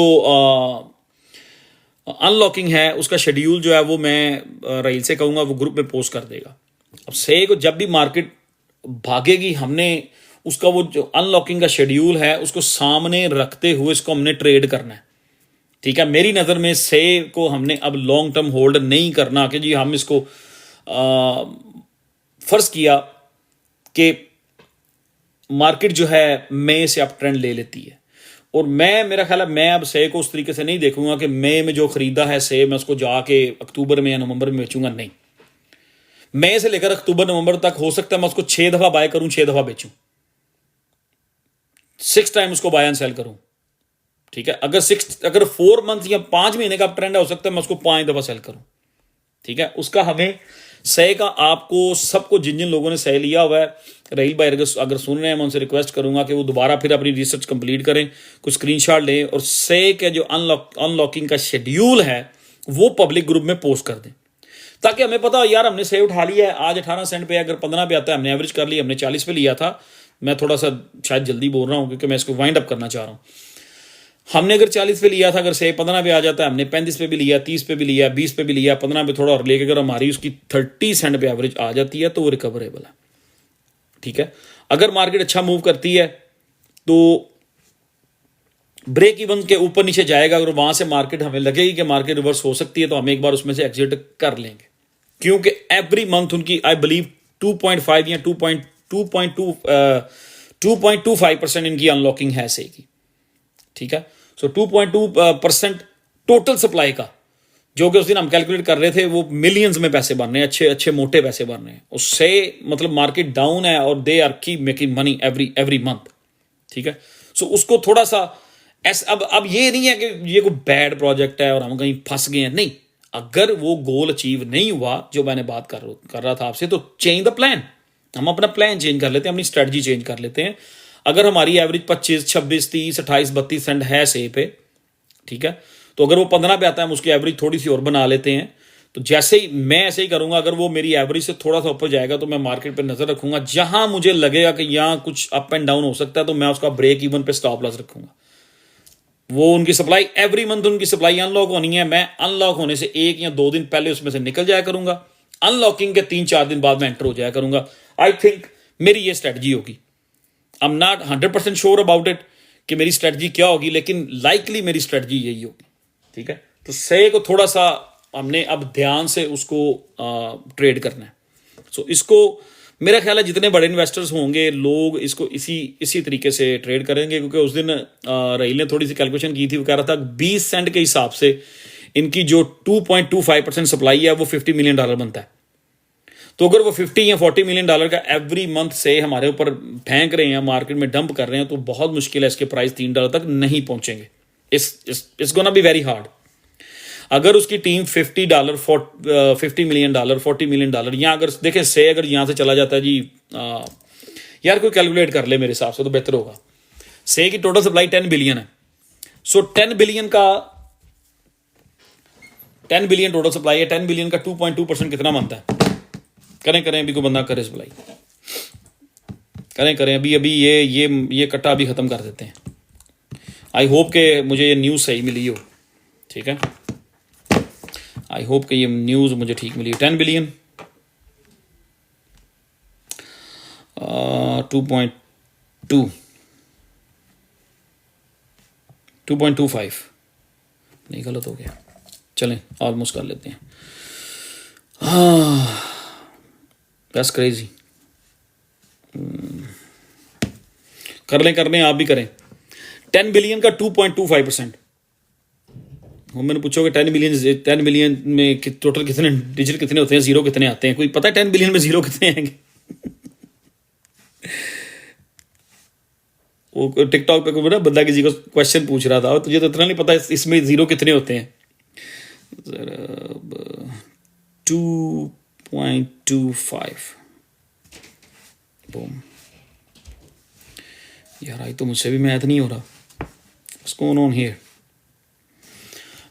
अनलॉकिंग है उसका शेड्यूल जो है वो मैं रहील से कहूंगा वो ग्रुप में पोस्ट कर देगा। अब से को जब भी मार्केट भागेगी, हमने उसका वो जो अनलॉकिंग का शेड्यूल है उसको सामने रखते हुए इसको हमने ट्रेड करना है, ठीक है। मेरी नज़र में से को हमने अब लॉन्ग टर्म होल्ड नहीं करना कि जी हम इसको फर्ज किया कि मार्केट जो है मई से अप ट्रेंड ले लेती है, और मेरा ख्याल है मैं अब से को उस तरीके से नहीं देखूंगा कि मई में जो खरीदा है से मैं उसको जाके अक्टूबर में या नवंबर में बेचूंगा, नहीं। मई से लेकर अक्टूबर नवंबर तक हो सकता है मैं उसको 6 दफा बाय करूं, 6 दफा बेचूं, 6 टाइम उसको बाय एंड सेल करूं, ठीक है। अगर 4 मंथ या 5 महीने का ट्रेंड है, हो सकता है मैं उसको 5 दफा सेल करूं, ठीक है। उसका हमें सही का आपको सबको जिन जिन लोगों ने सही लिया हुआ है, रहील भाई अगर सुन रहे हैं, मैं उनसे रिक्वेस्ट करूंगा कि वो दोबारा फिर अपनी रिसर्च कंप्लीट करें, कुछ स्क्रीनशॉट लें और सही का जो अनलॉकिंग का शेड्यूल है वो पब्लिक ग्रुप में पोस्ट कर दें, ताकि हमें पता हो यार हमने सही उठा लिया है। आज 18 सेंट पे, अगर 15 पे आता है, हमने एवरेज कर लिया, हमने 40 पे लिया था। मैं थोड़ा सा शायद जल्दी बोल रहा हूँ क्योंकि मैं इसको वाइंड अप करना चाह रहा हूँ। हमने अगर 40 पे लिया था, अगर से 15 पे आ जाता है, हमने 35 पे भी लिया, 30 पे भी लिया, 20 पे भी लिया, 15 पे थोड़ा और लेके अगर हमारी उसकी 30 सेंट पे एवरेज आ जाती है तो वो रिकवरेबल है, ठीक है। अगर मार्केट अच्छा मूव करती है तो ब्रेक इवन के ऊपर नीचे जाएगा, अगर वहां से मार्केट हमें लगेगी कि मार्केट रिवर्स हो सकती है तो हम एक बार उसमें से एग्जिट कर लेंगे, क्योंकि एवरी मंथ उनकी आई बिलीव 2.5 या 2.25% इनकी अनलॉकिंग है से की, ठीक है। सो 2.2% टोटल सप्लाई का, जो कि उस दिन हम कैलकुलेट कर रहे थे, वो मिलियंस में पैसे बन रहे हैं, अच्छे अच्छे मोटे पैसे बन रहे हैं उससे। मतलब मार्केट डाउन है और they are keep making money every month, ठीक है। सो उसको थोड़ा सा अब ये नहीं है कि ये कोई बैड प्रोजेक्ट है और हम कहीं फंस गए हैं, नहीं। अगर वो गोल अचीव नहीं हुआ जो मैंने बात कर रहा था आपसे, तो चेंज द प्लान। हम अपना प्लान चेंज कर लेते हैं, अपनी स्ट्रेटजी चेंज कर लेते हैं। अगर हमारी एवरेज 25, 26, 30, 28, 32 सेंट है से पे, ठीक है, तो अगर वो 15 पे आता है हम उसकी एवरेज थोड़ी सी और बना लेते हैं। तो जैसे ही मैं ऐसे ही करूंगा, अगर वो मेरी एवरेज से थोड़ा सा ऊपर जाएगा तो मैं मार्केट पे नजर रखूंगा। जहां मुझे लगेगा कि यहाँ कुछ अप एंड डाउन हो सकता है तो मैं उसका ब्रेक इवन पे स्टॉप लॉस रखूंगा। वो उनकी सप्लाई एवरी मंथ उनकी सप्लाई अनलॉक होनी है, मैं अनलॉक होने से 1 या 2 दिन पहले उसमें से निकल जाया करूंगा। अनलॉकिंग के 3-4 दिन बाद मैं एंटर हो जाया करूंगा। आई थिंक मेरी ये स्ट्रेटजी होगी। I am not 100% sure about it कि मेरी स्ट्रेटजी क्या होगी, लेकिन लाइकली मेरी स्ट्रेटजी यही होगी। ठीक है, तो से को थोड़ा सा हमने अब ध्यान से उसको ट्रेड करना है। सो इसको मेरा ख्याल है जितने बड़े इन्वेस्टर्स होंगे लोग इसको इसी तरीके से ट्रेड करेंगे, क्योंकि उस दिन राहील ने थोड़ी सी कैलकुलेशन की थी। वो कह रहा था 20 सेंट के हिसाब से इनकी जो 2.25% सप्लाई है वो $50 मिलियन बनता है। तो अगर वो 50 या $40 मिलियन का एवरी मंथ से हमारे ऊपर फेंक रहे हैं, मार्केट में डंप कर रहे हैं, तो बहुत मुश्किल है इसके प्राइस $3 तक नहीं पहुंचेंगे। It's gonna be very hard. अगर उसकी टीम $50, $50 मिलियन, $40 मिलियन, या अगर देखें से अगर यहां से चला जाता है जी, यार कोई कैलकुलेट कर ले मेरे हिसाब से तो बेहतर होगा। से की टोटल सप्लाई 10 बिलियन है। सो 10 बिलियन टोटल सप्लाई है। 10 बिलियन का 2.2% कितना बनता है? करें अभी कोई बंदा करे सप्लाई, करें अभी ये कट्टा अभी खत्म कर देते हैं। आई होप के मुझे ये न्यूज़ सही मिली हो। ठीक है, आई होप कि ये न्यूज़ मुझे ठीक मिली। 10 बिलियन 2.25 नहीं, गलत हो गया, चलें ऑलमोस्ट कर लेते हैं। That's crazy. कर लें आप भी करें। 10 बिलियन का 2.25%। मैंने पूछोगे 10 बिलियन में टोटल कितने डिजिट कितने होते हैं, जीरो कितने आते हैं? कोई पता है 10 बिलियन में जीरो कितने आएंगे? वो टिकटॉक पे कोई ना बंदा किसी को क्वेश्चन पूछ रहा था, और तुझे तो इतना नहीं पता इसमें जीरो कितने होते हैं। 2.25 बूम। यार आई तो मुझसे भी मैथ नहीं हो रहा। What's going on here?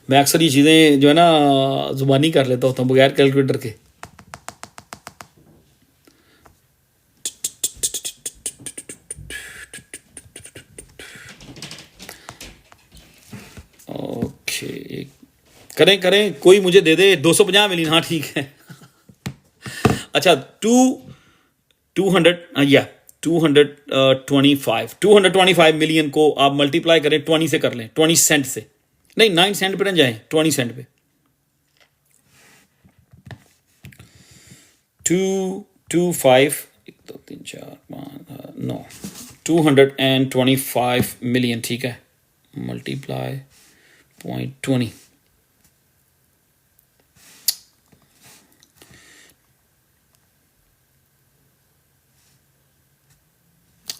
मैं अक्सर ये चीज़ें जो है ना जुबानी कर लेता होता हूँ बगैर कैलकुलेटर के। ओके, करें कोई मुझे दे दे 250 मिलियन। हाँ ठीक है। अच्छा 225 मिलियन को आप मल्टीप्लाई करें 20 से, कर लें 20 सेंट से, नहीं 9 सेंट पे न जाएं, 20 सेंट पे। 225 1 2 3 4 5 9 225 मिलियन। ठीक है, multiply 0.20,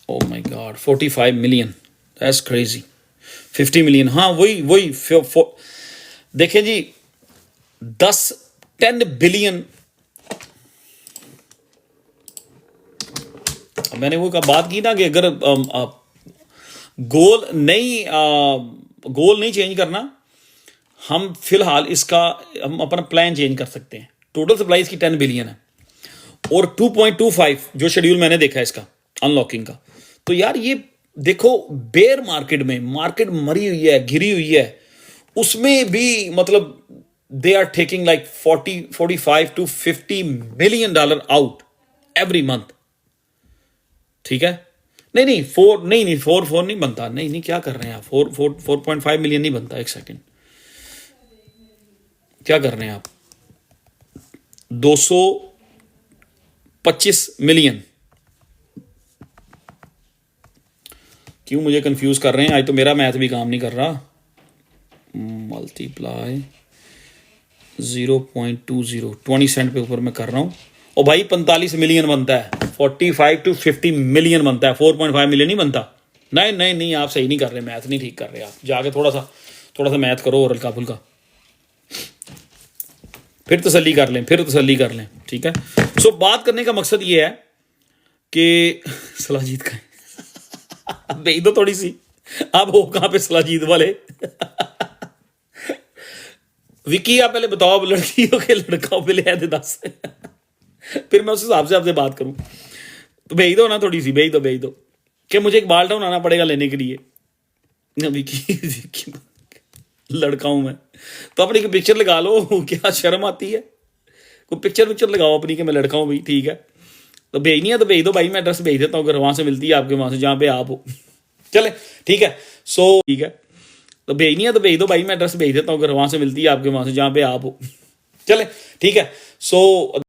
oh my God 45 million. That's crazy. 50 million, हाँ वही देखें जी, 10 बिलियन। मैंने वो बात की ना कि अगर गोल नहीं चेंज करना, हम फिलहाल हम अपना प्लान चेंज कर सकते हैं। टोटल सप्लाई इसकी 10 बिलियन है और 2.25 जो शेड्यूल मैंने देखा है इसका अनलॉकिंग का। तो यार ये देखो, बेयर मार्केट में मार्केट मरी हुई है, गिरी हुई है, उसमें भी मतलब they are taking like 45 to 50 million dollar out every month. ठीक है, नहीं 4 नहीं बनता, नहीं क्या कर रहे हैं आप? 4.5 मिलियन नहीं बनता। एक सेकेंड, क्या कर रहे हैं आप? 225 मिलियन। क्यों मुझे कंफ्यूज कर रहे हैं? आज तो मेरा मैथ भी काम नहीं कर रहा। मल्टीप्लाई 0.20 20 सेंट पे ऊपर मैं कर रहा हूं, और भाई 45 मिलियन बनता है। 45 to 50 मिलियन बनता है, 4.5 मिलियन नहीं बनता। नहीं आप सही नहीं कर रहे, मैथ नहीं ठीक कर रहे। आप जाके थोड़ा सा मैथ करो और हल्का फुल्का। फिर तसल्ली कर लें, फिर तसल्ली कर लें, ठीक है। सो बात करने का मकसद ये है कि सलाजीत का भेज दो थोड़ी सी। आप हो कहाँ पे सलाजीत वाले? विकी आप पहले बताओ, अब लड़की हो के लड़का हो, पहले ऐसे 10 फिर मैं उस हिसाब से आपसे बात करूं। तो भेज दो ना थोड़ी सी, भेज दो कि मुझे एक बाल डाउन आना पड़ेगा लेने के लिए। विकी लड़का हूं मैं, तो अपनी एक पिक्चर लगा लो, क्या शर्म आती है? कोई पिक्चर लगाओ अपनी कि मैं लड़का हूं भाई, ठीक है। तो भेजनी है तो भेज दो भाई, मैं एड्रेस भेज देता हूँ अगर वहां से मिलती है आपके, वहां से जहाँ पे आप हो। चले ठीक है, सो ठीक है, तो भेजनी है तो भेज दो भाई, मैं एड्रेस भेज देता हूँ अगर वहां से मिलती है आपके, वहां से जहाँ पे आप हो। चले ठीक है, सो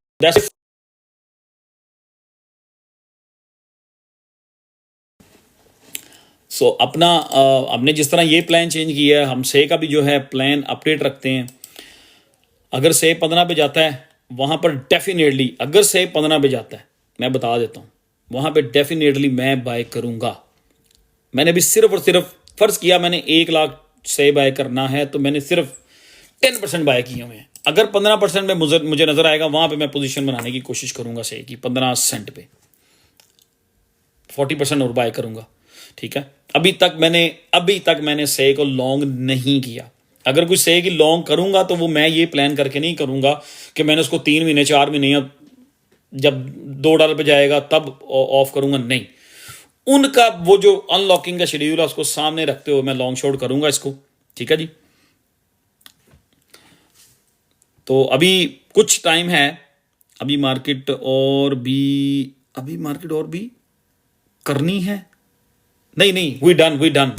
सो अपना हमने जिस तरह ये प्लान चेंज किया है, हम से का भी जो है प्लान अपडेट रखते हैं। अगर से 15 पे जाता है वहाँ पर डेफिनेटली, अगर से 15 पे जाता है, मैं बता देता हूँ, वहाँ पे डेफिनेटली मैं बाय करूँगा। मैंने भी सिर्फ और सिर्फ फर्ज किया मैंने 1 लाख से बाय करना है, तो मैंने सिर्फ 10% बाय किए हुए हैं। अगर 15% में मुझे नजर आएगा, वहाँ पे मैं पोजीशन बनाने की कोशिश करूँगा से की 15 सेंट पे, 40% और बाय करूँगा, ठीक है। अभी तक मैंने से को लॉन्ग नहीं किया। अगर कोई से की लॉन्ग करूंगा तो वो मैं ये प्लान करके नहीं करूंगा कि मैंने उसको 3 महीने 4 महीने या जब $2 पे जाएगा तब ऑफ करूंगा, नहीं। उनका वो जो अनलॉकिंग का शेड्यूल है उसको सामने रखते हुए मैं लॉन्ग शॉर्ट करूंगा इसको, ठीक है जी। तो अभी कुछ टाइम है, अभी मार्केट और भी करनी है। नहीं, वी डन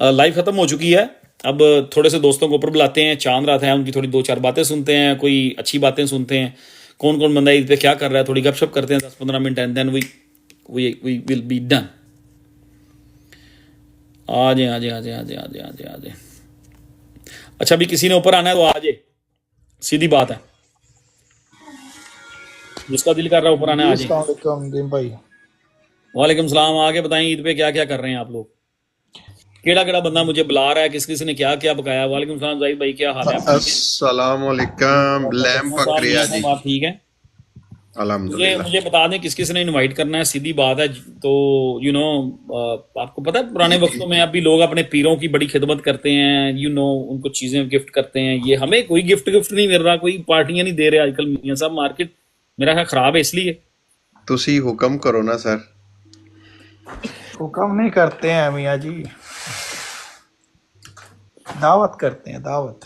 लाइव खत्म हो चुकी है। अब थोड़े से दोस्तों को ऊपर बुलाते हैं, चांद रात है, उनकी थोड़ी 2-4 बातें सुनते हैं, कोई अच्छी बातें सुनते हैं, कौन कौन बंदा ईद पे क्या कर रहा है, थोड़ी गपशप करते हैं 10-15 minute, and then we will be done. आ जाए। अच्छा, अभी किसी ने ऊपर आना है तो आ जाए, सीधी बात है, जिसका दिल कर रहा है ऊपर आना है आ जाए। वालेकुम सलाम, आगे बताएं ईद पे क्या क्या कर रहे हैं आप लोग? केड़ा बंदा मुझे बुला रहा है, किस ने क्या क्या पकाया? वालेकुम सलाम जाहिद भाई, क्या हाल है? अस्सलाम वालेकुम, लैम पक रहा जी। बात ठीक है, मुझे बता दें किस ने इनवाइट करना है, सीधी बात है। तो आपको पता है पुराने वक्तों में अभी लोग अपने पीरों की बड़ी खिदमत करते हैं, उनको चीजें गिफ्ट करते हैं। ये हमें कोई गिफ्ट नहीं मिल रहा, कोई पार्टियां नहीं दे रहे आजकल मियां साहब। मार्केट मेरा ख्याल खराब है, इसलिए तुसी हुक्म करो ना सर। हुक्म नहीं करते हैं मियाँ जी, दावत करते हैं, दावत।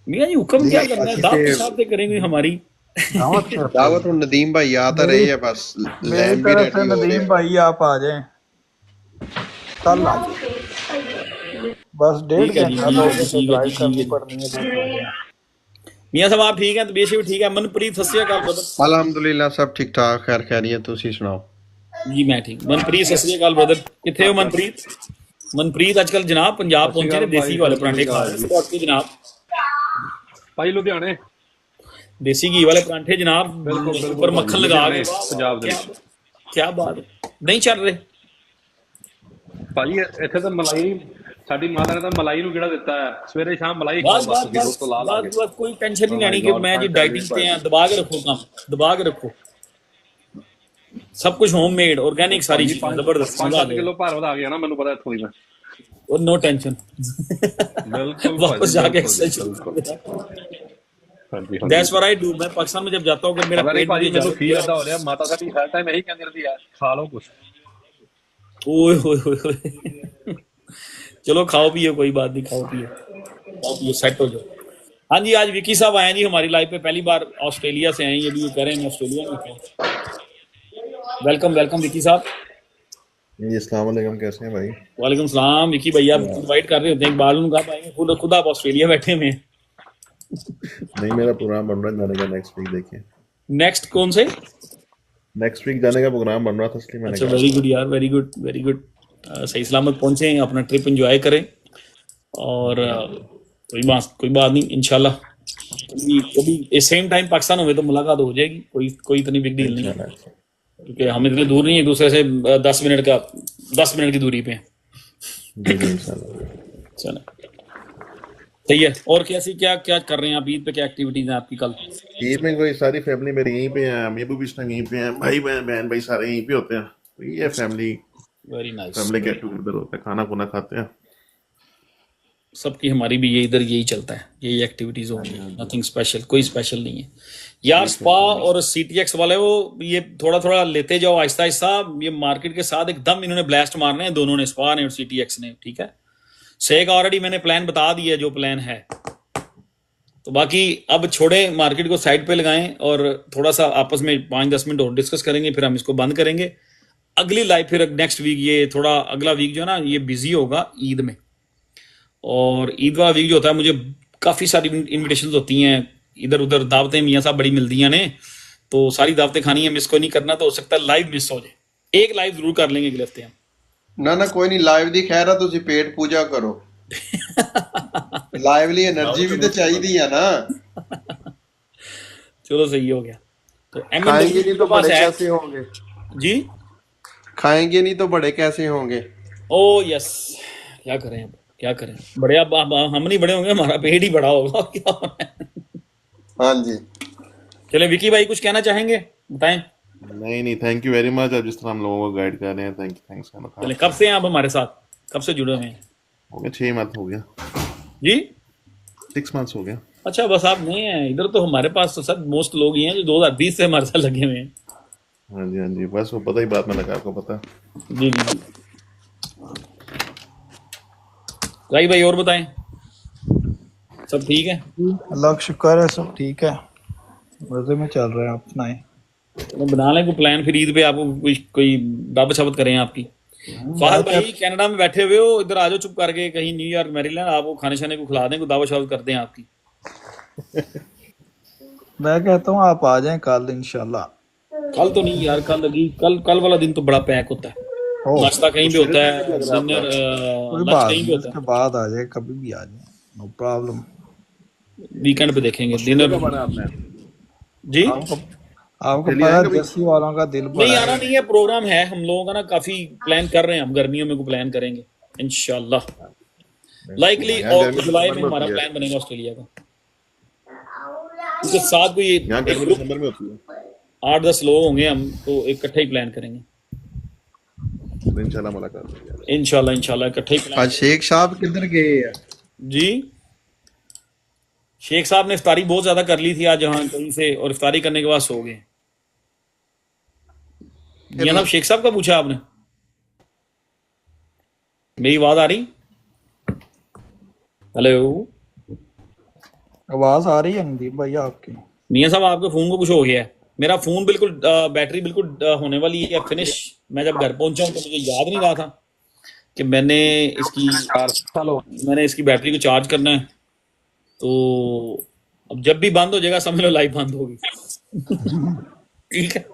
मियाँ जी हुक्म क्या करना है, दावत साहब से करेंगे हमारी दावत। नदीम भाई आता रहे है, बस मेरी तरफ से नदीम भाई आप आ जाएं, कल आ जाए, बस 1.5 घंटा ड्राइव करनी पड़नी है। मियाँ साहब आप ठीक हैं? तबीयत भी ठीक है? मनप्रीत सत श्री अकाल ब्रदर। अल्हम्दुलिल्लाह सब ठीक ठाक, खैर खैरियत, तुसी सुनाओ? जी मैं ठीक। मनप्रीत सत श्री अकाल ब्रदर, किथे हो मनप्रीत आजकल जनाब पंजाब पहुंचे ने, देसी वाले परांठे खा रहे जनाब, भाई लुधियाने देसी घी वाले परांठे जनाब, ऊपर मक्खन लगा के पंजाब दे। क्या बात है, नहीं चल रहे भाई ਇੱਥੇ ਤਾਂ ਮਲਾਈ ਸਾਡੀ ਮਾਤਾ ਨੇ ਤਾਂ ਮਲਾਈ ਨੂੰ ਕਿਹੜਾ ਦਿੱਤਾ ਹੈ, ਸਵੇਰੇ ਸ਼ਾਮ ਮਲਾਈ ਖਾਓ ਬਸ, बस कोई टेंशन नहीं लेनी कि मैं जी डाइटिंग पे हैं। दबा के रखो काम, दबा के रखो, सब कुछ होममेड ऑर्गेनिक सारी चीजें जबरदस्त। 5 किलो भार ਵਧਾ ਗਿਆ ਨਾ, ਮੈਨੂੰ ਪਤਾ ਇੱਥੋਂ ਹੀ मैं, और नो टेंशन, बिल्कुल वापस जाके exercise. That's what I do. मैं पाकिस्तान में जब जाता हूँ, अगर मेरा पेट भाई ਮੈਨੂੰ फील ऐसा हो रहा है, माता साडी हर टाइम यही कहती रहती है खा लो कुछ। ओए चलो खाओ पियो, कोई बात नहीं, खाओ पियो सेट हो जाओ। हाँ जी, आज विकी साहब आए जी हमारी लाइव पे, पहली बार ऑस्ट्रेलिया से आए, ये भी कह रहे हैं ऑस्ट्रेलिया में। वेलकम विकी साहब। जी अस्सलाम वालेकुम, कैसे हैं भाई? वालेकुम सलाम। विकी भैया इनवाइट कर रहे होते हैं, इकबाल उनका आएंगे, खुद आप ऑस्ट्रेलिया बैठे हुए हैं। नहीं, मेरा प्रोग्राम बन रहा है जाने का नेक्स्ट वीक, देखिए नेक्स्ट कौन से? नेक्स्ट वीक जाने का प्रोग्राम बन रहा था, इसलिए मैंने अच्छा, वेरी गुड यार, वेरी गुड। सही सलामत पहुंचे, अपना ट्रिप एंजॉय करें, और कोई बात नहीं, इंशाल्लाह कभी सेम टाइम पाकिस्तान हुए तो मुलाकात हो जाएगी, कोई इतनी बिग डील नहीं है, क्योंकि हम इतने दूर नहीं है एक दूसरे से, 10 मिनट की दूरी पे हैं। जी इंशाल्लाह। चलो सही है। और कैसी क्या क्या कर रहे हैं आप ईद पे, क्या एक्टिविटीज हैं आपकी कल? ईद में कोई सारी फैमिली मेरी यहीं पे है, अम्मी अबू भी इस टाइम यहीं पे हैं, भाई बहन बहन भाई सारे यहीं पे होते हैं। तो ये family very nice. Family get together होता है, खाना खुना खाते हैं। सबकी हमारी भी ये इधर यही चलता है, यही एक्टिविटीज होंगी, नथिंग स्पेशल, कोई स्पेशल नहीं है यार। स्पा और सीटीएक्स वाले वो ये थोड़ा थोड़ा लेते जाओ आहिस्ता आहिस्ता, ये मार्केट के साथ एकदम इन्होंने ब्लास्ट मारने हैं दोनों ने, स्पा ने और सीटीएक्स ने, ठीक है। सेग ऑलरेडी मैंने प्लान बता दिया जो प्लान है, तो बाकी अब छोड़े मार्केट को साइड पे लगाएं और थोड़ा सा आपस में 5-10 मिनट और डिस्कस करेंगे, फिर हम इसको बंद करेंगे। अगली लाइव फिर नेक्स्ट वीक, ये थोड़ा अगला वीक जो है ना ये बिजी होगा ईद में, और ईद वाला वीक जो होता है मुझे काफ़ी सारी इन्विटेशंस होती हैं इधर उधर, दावतें मियाँ साहब बड़ी मिलती हैं ने, तो सारी दावतें खानी है, मिस को नहीं करना, तो हो सकता है लाइव मिस हो जाए। एक लाइव जरूर कर लेंगे अगले हफ्ते हम। ਨਾ ਕੋਈ ਨਹੀਂ ਲਾਈਵ ਦੀ ਖੈਰ ਆ, ਤੁਸੀਂ ਪੇਟ ਪੂਜਾ ਕਰੋ। ਲਾਈਵ ਲਈ એનર્ਜੀ ਵੀ ਤਾਂ ਚਾਹੀਦੀ ਆ ਨਾ। चलो सही हो गया। तो खाएंगे नहीं तो पास बड़े है कैसे होंगे? जी, खाएंगे नहीं तो बड़े कैसे होंगे? ओ यस, क्या करें अब, क्या करें, बड़े अब हम नहीं बड़े होंगे, हमारा पेट ही बड़ा होगा क्या होना है। हाँ जी। चले विकी भाई कुछ कहना चाहेंगे, बताएं। नहीं नहीं, थैंक यू वेरी मच। अब जिस तरह हम लोगों को गाइड कर रहे हैं, थैंक्स कहना था। चले, कब से हैं आप हमारे साथ, कब से जुड़े हुए हैं? हो गया 6 मंथ हो गया, जी 6 मंथ्स हो गया। अच्छा, बस आप नहीं हैं इधर, तो हमारे पास तो सब मोस्ट लोग ही हैं जो 2020 से हमारे साथ लगे हुए हैं। हाँ जी हाँ जी, बस वो पता ही बात में लगा, आपको पता। जी जी। राई भाई और बताएं, सब ठीक है? अल्लाह का शुक्र है, सब ठीक है, मजे में चल रहे हैं। आप सुनाएं। तो बना लें कोई प्लान, फिर ईद पे आपको कोई दावत शावत करें आपकी। फाहद भाई कनाडा में बैठे हुए हो, इधर आ जाओ चुप करके, कहीं न्यूयॉर्क मैरीलैंड, आपको खाने शाने को खिला दें, कोई दावत शावत करते हैं आपकी। मैं कहता हूँ आप आ जाएं कल इंशाल्लाह। कल तो नहीं यार, कल लगी, कल वाला दिन तो बड़ा पैक होता है, नाश्ता कहीं भी होता है, डिनर कोई लंच बात कहीं भी नहीं, होता उसके बाद आ जाए, कभी भी आ जाए, नो प्रॉब्लम। है, वीकेंड पे देखेंगे डिनर। जी आपको पता है जर्सी वालों का दिल नहीं, बड़ा आना है। नहीं है, प्रोग्राम है हम लोगों का ना, काफी प्लान कर रहे हैं हम, गर्मियों में को प्लान करेंगे इंशाल्लाह, लाइकली और जुलाई में हमारा प्लान बनेगा ऑस्ट्रेलिया का, उसके साथ कोई यहाँ गर्मी दिसंबर में होती है, 8-10 लोग होंगे हम, तो इकट्ठे ही प्लान करेंगे इंशाल्लाह मुलाकात होगी। इंशाल्लाह इकट्ठे ही प्लान। आज शेख साहब किधर गए हैं? जी, शेख साहब ने इफ्तारी बहुत ज्यादा कर ली थी आज जहां कहीं से, और इफ्तारी करने के बाद सो गए। जनाब शेख साहब का पूछा आपने? मेरी आवाज आ रही? हेलो, आवाज आ रही है नदीम भाई आपकी? मियां साहब आपके फोन को कुछ हो गया है। मेरा फोन बिल्कुल बैटरी बिल्कुल होने वाली है फिनिश। मैं जब घर पहुंचा हूं तो मुझे याद नहीं रहा था कि मैंने इसकी बैटरी को चार्ज करना है, तो अब जब भी बंद हो जाएगा समझ लो लाइव बंद होगी। ठीक है,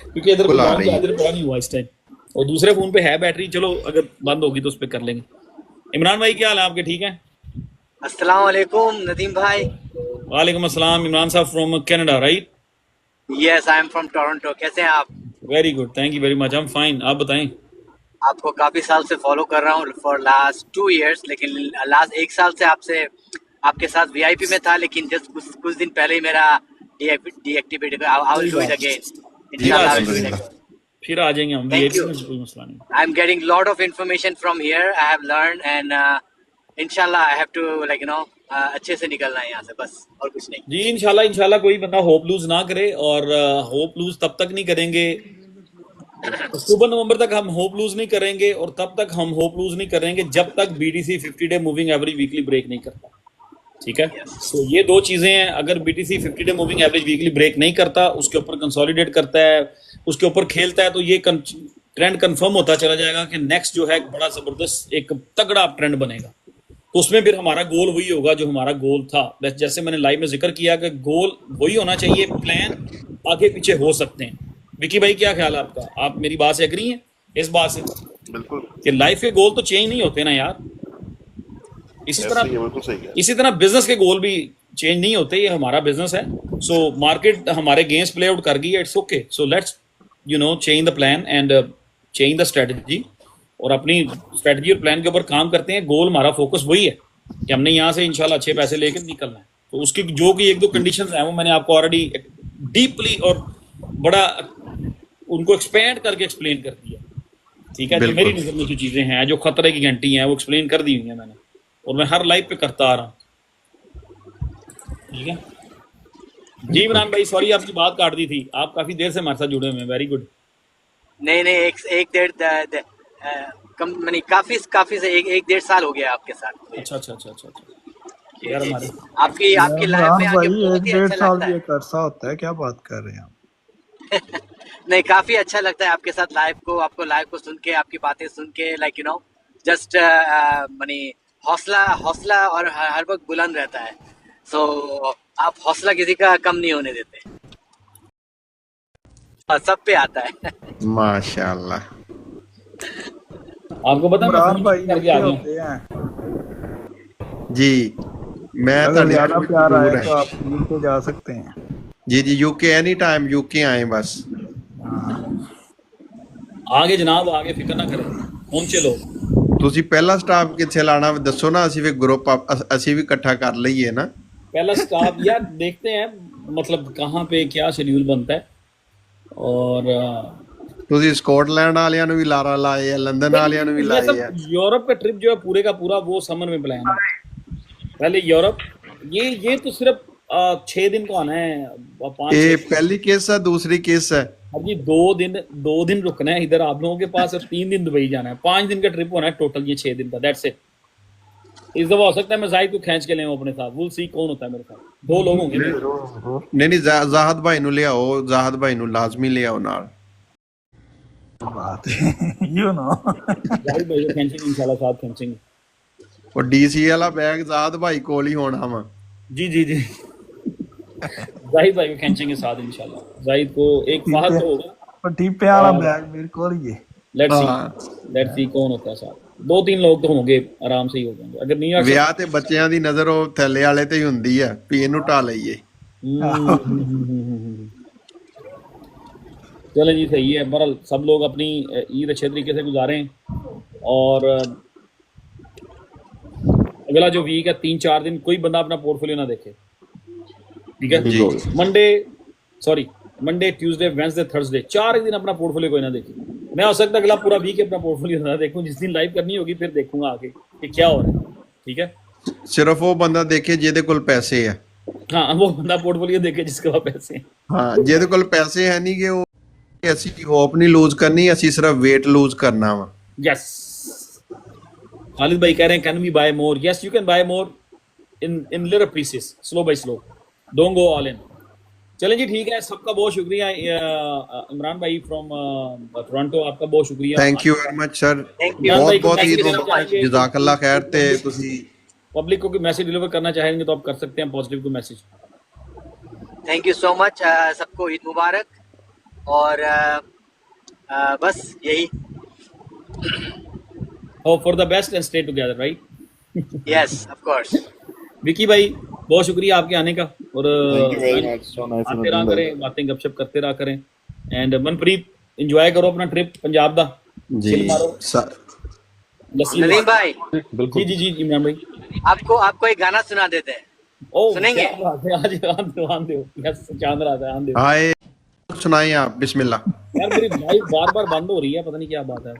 क्योंकि इधर चार्जर पड़ा नहीं हुआ इस टाइम, और दूसरे फोन पे है बैटरी, चलो अगर बंद होगी तो उस पर कर लेंगे। इमरान भाई क्या हाल है आपके, ठीक है? अस्सलाम वालेकुम नदीम भाई। वालेकुम अस्सलाम। इमरान साहब from Canada, right? Yes, I am from Toronto. कैसे हैं आप? Very good, thank you very much, I am fine. आप बताएं। आपको काफी साल से फॉलो कर रहा हूँ फॉर लास्ट 2 years, लेकिन लास्ट 1 साल से आपके साथ वीआईपी में था, लेकिन जस्ट कुछ दिन पहले ही मेरा deactivate. I will do it again इंशाल्लाह। फिर आ जाएंगे हम, Thank you. कोई मसला नहीं। I am getting lot of information from here, I have learn and इंशाल्लाह आई हैव टू लाइक अच्छे से निकलना है यहाँ से, बस और कुछ नहीं। जी इंशाल्लाह कोई बंदा होप लूज ना करे, और होप लूज तब तक नहीं करेंगे, अक्टूबर नवंबर तक हम होप लूज नहीं करेंगे, और तब तक हम होप लूज नहीं करेंगे जब तक BTC 50 day moving average weekly break नहीं करता। ठीक है, तो ये 2 चीजें हैं। अगर BTC 50 day moving average weekly break नहीं करता, उसके ऊपर कंसोलिडेट करता है, उसके ऊपर खेलता है, तो ये ट्रेंड कंफर्म होता चला जाएगा कि नेक्स्ट जो है एक बड़ा जबरदस्त एक तगड़ा ट्रेंड बनेगा। तो उसमें फिर हमारा गोल वही होगा जो हमारा गोल था। जैसे मैंने लाइव में जिक्र किया कि गोल वही होना चाहिए, प्लान आगे पीछे हो सकते हैं। विकी भाई क्या ख्याल है आपका? आप मेरी बात से एग्री हैं इस बात से? बिल्कुल, कि लाइफ के गोल तो चेंज नहीं होते ना यार। इसी तरह बिजनेस के गोल भी चेंज नहीं होते, ये हमारा बिजनेस है। सो मार्केट हमारे अगेंस्ट प्ले आउट कर गई है, it's okay. So let's change the plan and change the strategy, और अपनी स्ट्रेटजी और प्लान के ऊपर काम करते हैं। गोल हमारा फोकस वही है कि हमने यहाँ से इंशाल्लाह अच्छे पैसे लेकर निकलना है। तो उसकी जो कि एक दो कंडीशंस हैं वो मैंने आपको ऑलरेडी डीपली और बड़ा उनको एक्सपेंड करके एक्सप्लेन कर दिया, ठीक है। जो मेरी नजर में जो चीजें हैं, जो खतरे की घंटी हैं, वो एक्सप्लेन कर दी हुई है मैंने, और मैं हर लाइव पे करता आ रहा हूँ, ठीक है जी। इमरान भाई सॉरी आपकी बात काट दी थी, आप काफी देर से हमारे साथ जुड़े हुए हैं, वेरी गुड। नहीं नहीं, एक डेढ़ कम नहीं, काफी से एक डेढ़ साल हो गया आपके साथ। अच्छा अच्छा अच्छा अच्छा अच्छा यार हमारे आपकी लाइफ में आके भाई बहुत एक ही डेढ़ अच्छा साल लगता भी है। एक अरसा होता है, क्या बात कर रहे हैं आप? नहीं, काफी अच्छा लगता है आपके साथ आपको लाइव को सुन के, आपकी बातें सुन के, like you know just money हौसला और हर वक्त बुलंद रहता है। सो आप हौसला किसी का कम नहीं होने देते, और सब पे आता है। माशाल्लाह। आपको पता है मैं इमरान फोन भाई करके आ यूके गया हूँ। होते हैं, जी मैं अगर तो ज्यादा प्यार आए जरूर तो है। आप यूके जा सकते हैं। जी जी, यूके एनी टाइम यूके आए बस। आगे जनाब आगे, फिक्र ना करें, पहुंचे लोग। ਤੁਸੀਂ ਪਹਿਲਾ ਸਟਾਫ ਕਿੱਥੇ ਲਾਣਾ ਦੱਸੋ ਨਾ, ਅਸੀਂ ਵੀ ਗਰੁੱਪ ਅਸੀਂ ਵੀ ਇਕੱਠਾ ਕਰ ਲਈਏ ਨਾ। पहला स्टाफ यार देखते हैं मतलब कहाँ पे क्या शेड्यूल बनता है, और ਤੁਸੀਂ स्कॉटलैंड वालियां ਨੂੰ ਵੀ ਲਾਰਾ ਲਾਏ ਆ, ਲੰदन वालियां ਨੂੰ भी ये ਲਾए सब ਆ। यूरोप का ट्रिप जो है पूरे का पूरा वो समर में प्लान है। पहले यूरोप, ये तो सिर्फ 6 दिन को आना है, 5 ਇਹ ਪਹਿਲੀ ਕਿਸ ਹੈ, दूसरी किस है? अब जी 2 दिन रुकना है इधर आप लोगों के पास, और 3 दिन दुबई जाना है। 5 दिन का ट्रिप होना है टोटल, ये 6 दिन का, दैट्स इट। इस दफा हो सकता है मैं जाहिद को खींच के ले अपने साथ, विल सी कौन होता है मेरे साथ, 2 लोग होंगे। ਨਹੀਂ ਨਹੀਂ, ਜ਼ਾਹਦ ਭਾਈ ਨੂੰ ਲਿਆਓ, ਜ਼ਾਹਦ ਭਾਈ ਨੂੰ ਲਾਜ਼ਮੀ ਲਿਆਓ ਨਾਲ। बात यू नो जाहिद भाई को खींचेंगे इंशाल्लाह, साथ खींचेंगे। ਉਹ ਡੀਸੀ ਵਾਲਾ बैग ਜ਼ਾਹਦ भाई ਕੋਲ ਹੀ ਹੋਣਾ ਵਾ। जी जी जी जाहिद भाई को खींचेंगे साथ इंशाल्लाह। जाहिद को एक फाहद तो होगा, पटीपे वाला बैग मेरे को ही है। लेट्स सी कौन होता है साथ। 2-3 लोग तो होंगे, आराम से ही हो जाएंगे। अगर नहीं आ ਵਿਆਹ ਤੇ ਬੱਚਿਆਂ ਦੀ ਨਜ਼ਰ ਉਹ ਥੱਲੇ ਵਾਲੇ ਤੇ ਹੀ ਹੁੰਦੀ ਆ ਵੀ ਇਹਨੂੰ ਢਾ ਲਈਏ। चले जी, सही है। बहरहाल सब लोग अपनी ईद अच्छे तरीके से गुजारें, और अगला जो वीक है 3-4 दिन कोई बंदा अपना पोर्टफोलियो ना देखे, ठीक है। मंडे ट्यूसडे वेडनेसडे थर्सडे 4 दिन अपना पोर्टफोलियो कोई ना देखे। मैं हो सकता है अगला पूरा वीक अपना पोर्टफोलियो ना देखूं, जिस दिन लाइव करनी होगी फिर देखूंगा आगे कि क्या हो रहा है, ठीक है। ਸਿਰਫ ਉਹ ਬੰਦਾ ਦੇਖੇ ਜਿਹਦੇ ਕੋਲ ਪੈਸੇ ਆ। हाँ, वो बंदा पोर्टफोलियो देखे जिसके पास पैसे हैं। ਹਾਂ, ਜਿਹਦੇ ਕੋਲ ਪੈਸੇ ਹੈ ਨਹੀਂ ਗੇ, ਉਹ ਅਸੀਂ ਹੋਪ ਨਹੀਂ लूज करनी, ਅਸੀਂ सिर्फ वेट लूज करना वा। यस, खालिद भाई कह रहे हैं can we buy more? Yes, you can buy more in little pieces, slow by slow, don't go all in. चलें जी, ठीक है। सबका बहुत शुक्रिया। इमरान भाई फ्रॉम टोरंटो, आपका बहुत शुक्रिया। Thank you very much sir, Thank you. बहुत बहुत Thank ईद you. मुबारक, जज़ाकल्लाह खैर। ते तुसी पब्लिक को कोई मैसेज डिलीवर करना चाहेंगे तो आप कर सकते हैं, पॉजिटिव को message. Thank you so much, सबको ईद मुबारक, और बस यही। Hope for the best and stay together, right. Yes of course. Vicky भाई बहुत शुक्रिया आपके आने का, और आते रहा करें, बातें गपशप करते रहा करें। एंड मनप्रीत एंजॉय करो अपना ट्रिप पंजाब दा, जी चिल मारो, लस्सी नदीम भाई, जी जी जी इमरान भाई, आपको एक गाना सुना देते हैं, ओ सुनेंगे? क्या बात है, आज आन दो, यस चांद रात है, आन दो हाय, सुनाइए आप, बिस्मिल्लाह। यार। मेरी लाइव बार-बार बंद हो रही है, पता नहीं क्या बात है।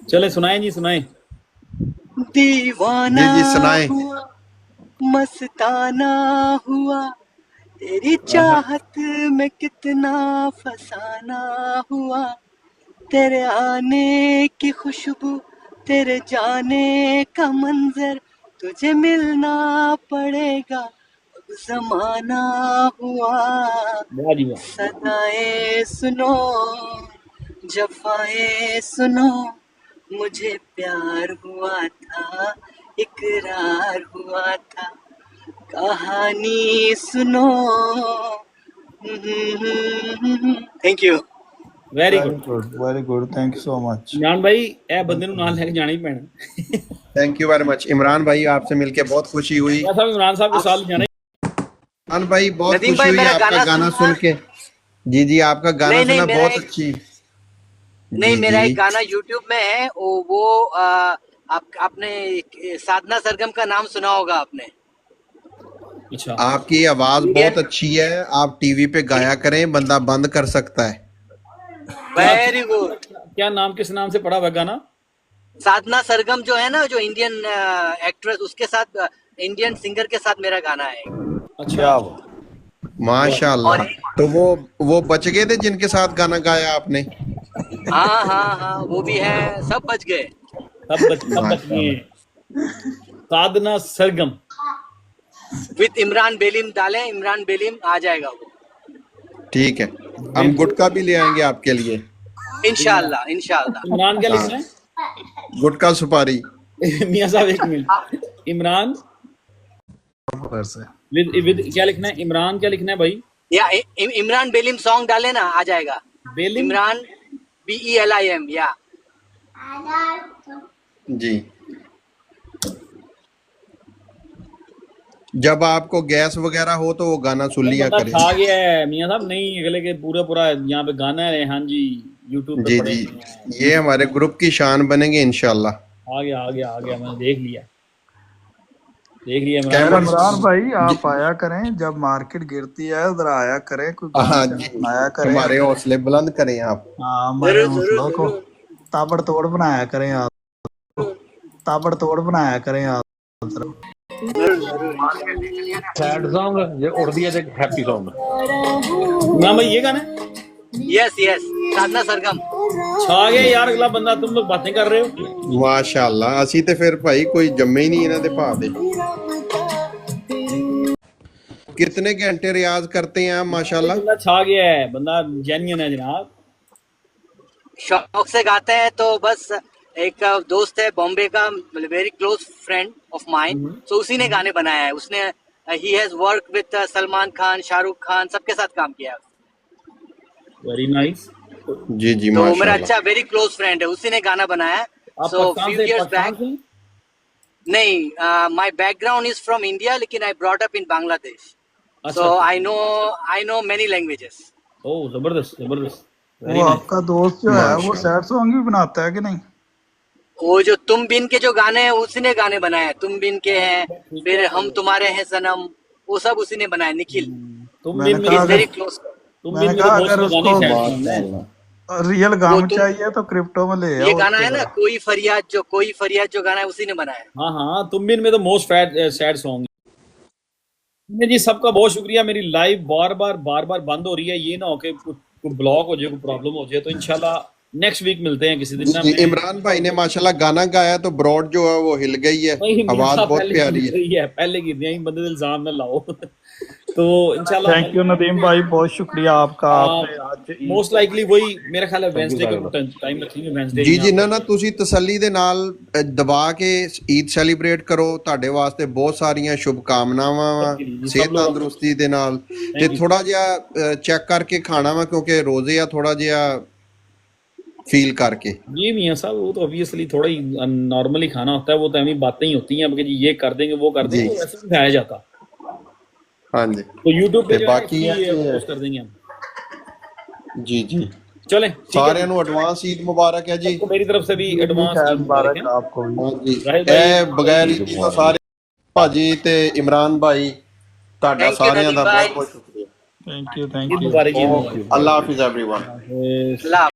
चले सुनाएं जी, सुनाएं। दीवाना जी जी सुनाएं। हुआ, मस्ताना हुआ, तेरी चाहत में कितना फसाना हुआ, तेरे आने की खुशबू, तेरे जाने का मंजर, तुझे मिलना पड़ेगा, अब जमाना हुआ। वाह जी वाह। सदाएं सुनो, जफाएं सुनो, मुझे प्यार हुआ था, इकरार हुआ था, कहानी सुनो। Thank you. Very very good good, very good, thank you so much. Imran भाई, ए बंदे ਨੂੰ ਨਾਲ ਲੈ ਕੇ ਜਾਣਾ ਹੀ ਪੈਣਾ। Thank you very much Imran भाई, आपसे मिलके बहुत खुशी हुई। ऐसा इमरान साहब के साथ जाना। इमरान भाई बहुत नदीम खुशी भाई, हुई मेरा आपका गाना गाना सुनना? सुन के। जी जी, आपका गाना नहीं, सुना, मेरा बहुत एक- अच्छी। नहीं, जी, मेरा जी। एक गाना YouTube में है, वो आपने साधना सरगम का नाम सुना होगा आपने। अच्छा, आपकी आवाज बहुत अच्छी है, आप टीवी पे गाया करें, बंदा बंद कर सकता है। Very good. क्या नाम, किस नाम से पढ़ा हुआ गाना? साधना सरगम जो है ना, जो इंडियन एक्ट्रेस, उसके साथ, इंडियन सिंगर के साथ मेरा गाना है। अच्छा, क्या वो माशाल्लाह। तो वो बच गए थे जिनके साथ गाना गाया आपने? हाँ हाँ हाँ, वो भी है, सब बच गए। सब बच गए। साधना सरगम विद इमरान बेलीम डालें, इमरान बेलीम आ जाएगा वो। ठीक है, हम गुटका भी ले आएंगे आपके लिए। इंशाल्लाह इंशाल्लाह। इमरान क्या लिखना है? गुटका सुपारी। मियां साहब एक मिनट, इमरान से विद विद क्या लिखना है? इमरान क्या लिखना है भाई? या इमरान बेलीम सॉन्ग डाले ना, आ जाएगा। बेलिम? इमरान BELIM या। जी। जब आपको गैस वगैरह हो तो वो गाना सुन लिया बंदा करें। खा गया है मियां साहब, नहीं अगले के पूरा यहाँ पे गाना है। हाँ जी, यूट्यूब पे जी पड़े जी, हैं। ये हमारे ग्रुप की शान बनेंगे इंशाल्लाह। आ गया, मैंने देख लिया कैमरा- इमरान भाई आप आया करें, जब मार्केट गिरती है उधर आया करें, कोई हाँ गाना जी, सुनाया करें। हमारे हौसले बुलंद करें आप। हाँ, हमारे हौसलों को ताबड़तोड़ बनाया करें आप, ताबड़तोड़ बनाया करें आप। सैड सॉन्ग जे उड़दी है ते हैप्पी सॉन्ग। ना भाई, ये गाना है? Yes yes, Sadhana Sargam. छा गया यार अगला बंदा, तुम लोग बातें कर रहे हो। माशाल्लाह, ਅਸੀਂ ਤੇ ਫਿਰ ਭਾਈ ਕੋਈ ਜੰਮੇ ਹੀ ਨਹੀਂ ਇਹਨਾਂ ਦੇ ਭਾਅ ਦੇ। कितने घंटे रियाज करते हैं आप माशाल्लाह? बंदा छा गया है, बंदा जेन्युइन है जनाब। शौक से गाते हैं तो बस। एक दोस्त है बॉम्बे का, very close friend of mine, तो उसी ने गाने बनाया है। उसने he has work with Salman Khan, Shahrukh Khan, सबके साथ काम किया है। Very nice. जी जी, तो मेरा माशाल्लाह। अच्छा वेरी क्लोज फ्रेंड है, उसी ने गाना बनाया है। आप सो पाकिस्तान फ्यू से? Years back. नहीं, my background is from India, लेकिन I brought up in Bangladesh. अच्छा, so I know many languages. Oh जबरदस्त जबरदस्त। वो आपका दोस्त जो है वो सैड सॉन्ग भी बनाता है कि नहीं? वो जो तुम बिन के जो गाने हैं, उसी ने गाने बनाए हैं। तुम बिन के हैं, फिर हम तुम्हारे हैं सनम, वो सब उसी ने बनाया, निखिल। तुम मैंने बिन कहा में, वेरी क्लोज। तुम मैंने बिन में कहा तो अगर बहुत उसको गाने शायद सुनते हैं। रियल गाम वो तो- चाहिए तो क्रिप्टो में ले आओ। ये गाना है ना, कोई फरियाद जो गाना है, उसी ने बनाया है। हाँ, तुम बिन में तो मोस्ट सैड सॉन्ग। जी सबका बहुत शुक्रिया। मेरी लाइव बार बार बंद हो रही है, ये ना हो कि कोई ब्लॉक हो जाए, कोई प्रॉब्लम हो जाए। तो इंशाल्लाह नेक्स्ट वीक मिलते हैं किसी दिन ना। जी, इमरान भाई ने माशाल्लाह गाना गाया तो ब्रॉड जो है वो हिल गई है, आवाज बहुत प्यारी है। पहले गिर दिया, बंदे से इल्जाम ना लाओ। तो इंशाल्लाह थैंक यू नदीम भाई, बहुत शुक्रिया आपका। आपने आज मोस्ट लाइकली वही मेरा ख्याल है वेडनेसडे को टाइम रखेंगे। वेडनेसडे ਜੀ ਨਾ ਤੁਸੀਂ ਤਸੱਲੀ ਦੇ ਨਾਲ ਦਬਾ ਕੇ ਈਦ ਸੈਲੀਬ੍ਰੇਟ ਕਰੋ। ਤੁਹਾਡੇ ਵਾਸਤੇ ਬਹੁਤ ਸਾਰੀਆਂ ਸ਼ੁਭ ਕਾਮਨਾਵਾਂ ਵਾ, ਸਿਹਤ ਤੰਦਰੁਸਤੀ ਦੇ ਨਾਲ। ਤੇ ਥੋੜਾ ਜਿਹਾ ਚੈੱਕ ਕਰਕੇ ਖਾਣਾ ਵਾ, ਕਿਉਂਕਿ ਰੋਜ਼ੇ ਆ, ਥੋੜਾ ਜਿਹਾ फील करके। जी मियां साहब, वो तो ऑब्वियसली थोड़ा ही नॉर्मली खाना होता है, वो तो ऐसी बातें ही होती हैं अब कि जी ये कर देंगे वो कर देंगे, वैसे नहीं खाया जाता। हाँ जी, तो YouTube पे बाकी पोस्ट कर देंगे हम। जी जी, चलें, सारे नु एडवांस ईद मुबारक है जी। मेरी तरफ से भी एडवांस ईद मुबारक है आपको भी। हाँ जी, ए बगैर ईद तो सारे भाजी ते इमरान भाई ਤੁਹਾਡਾ ਸਾਰਿਆਂ ਦਾ ਬਹੁਤ ਬਹੁਤ ਸ਼ੁਕਰੀਆ। Thank you Eid Mubarak. Allah Hafiz everyone. Allah.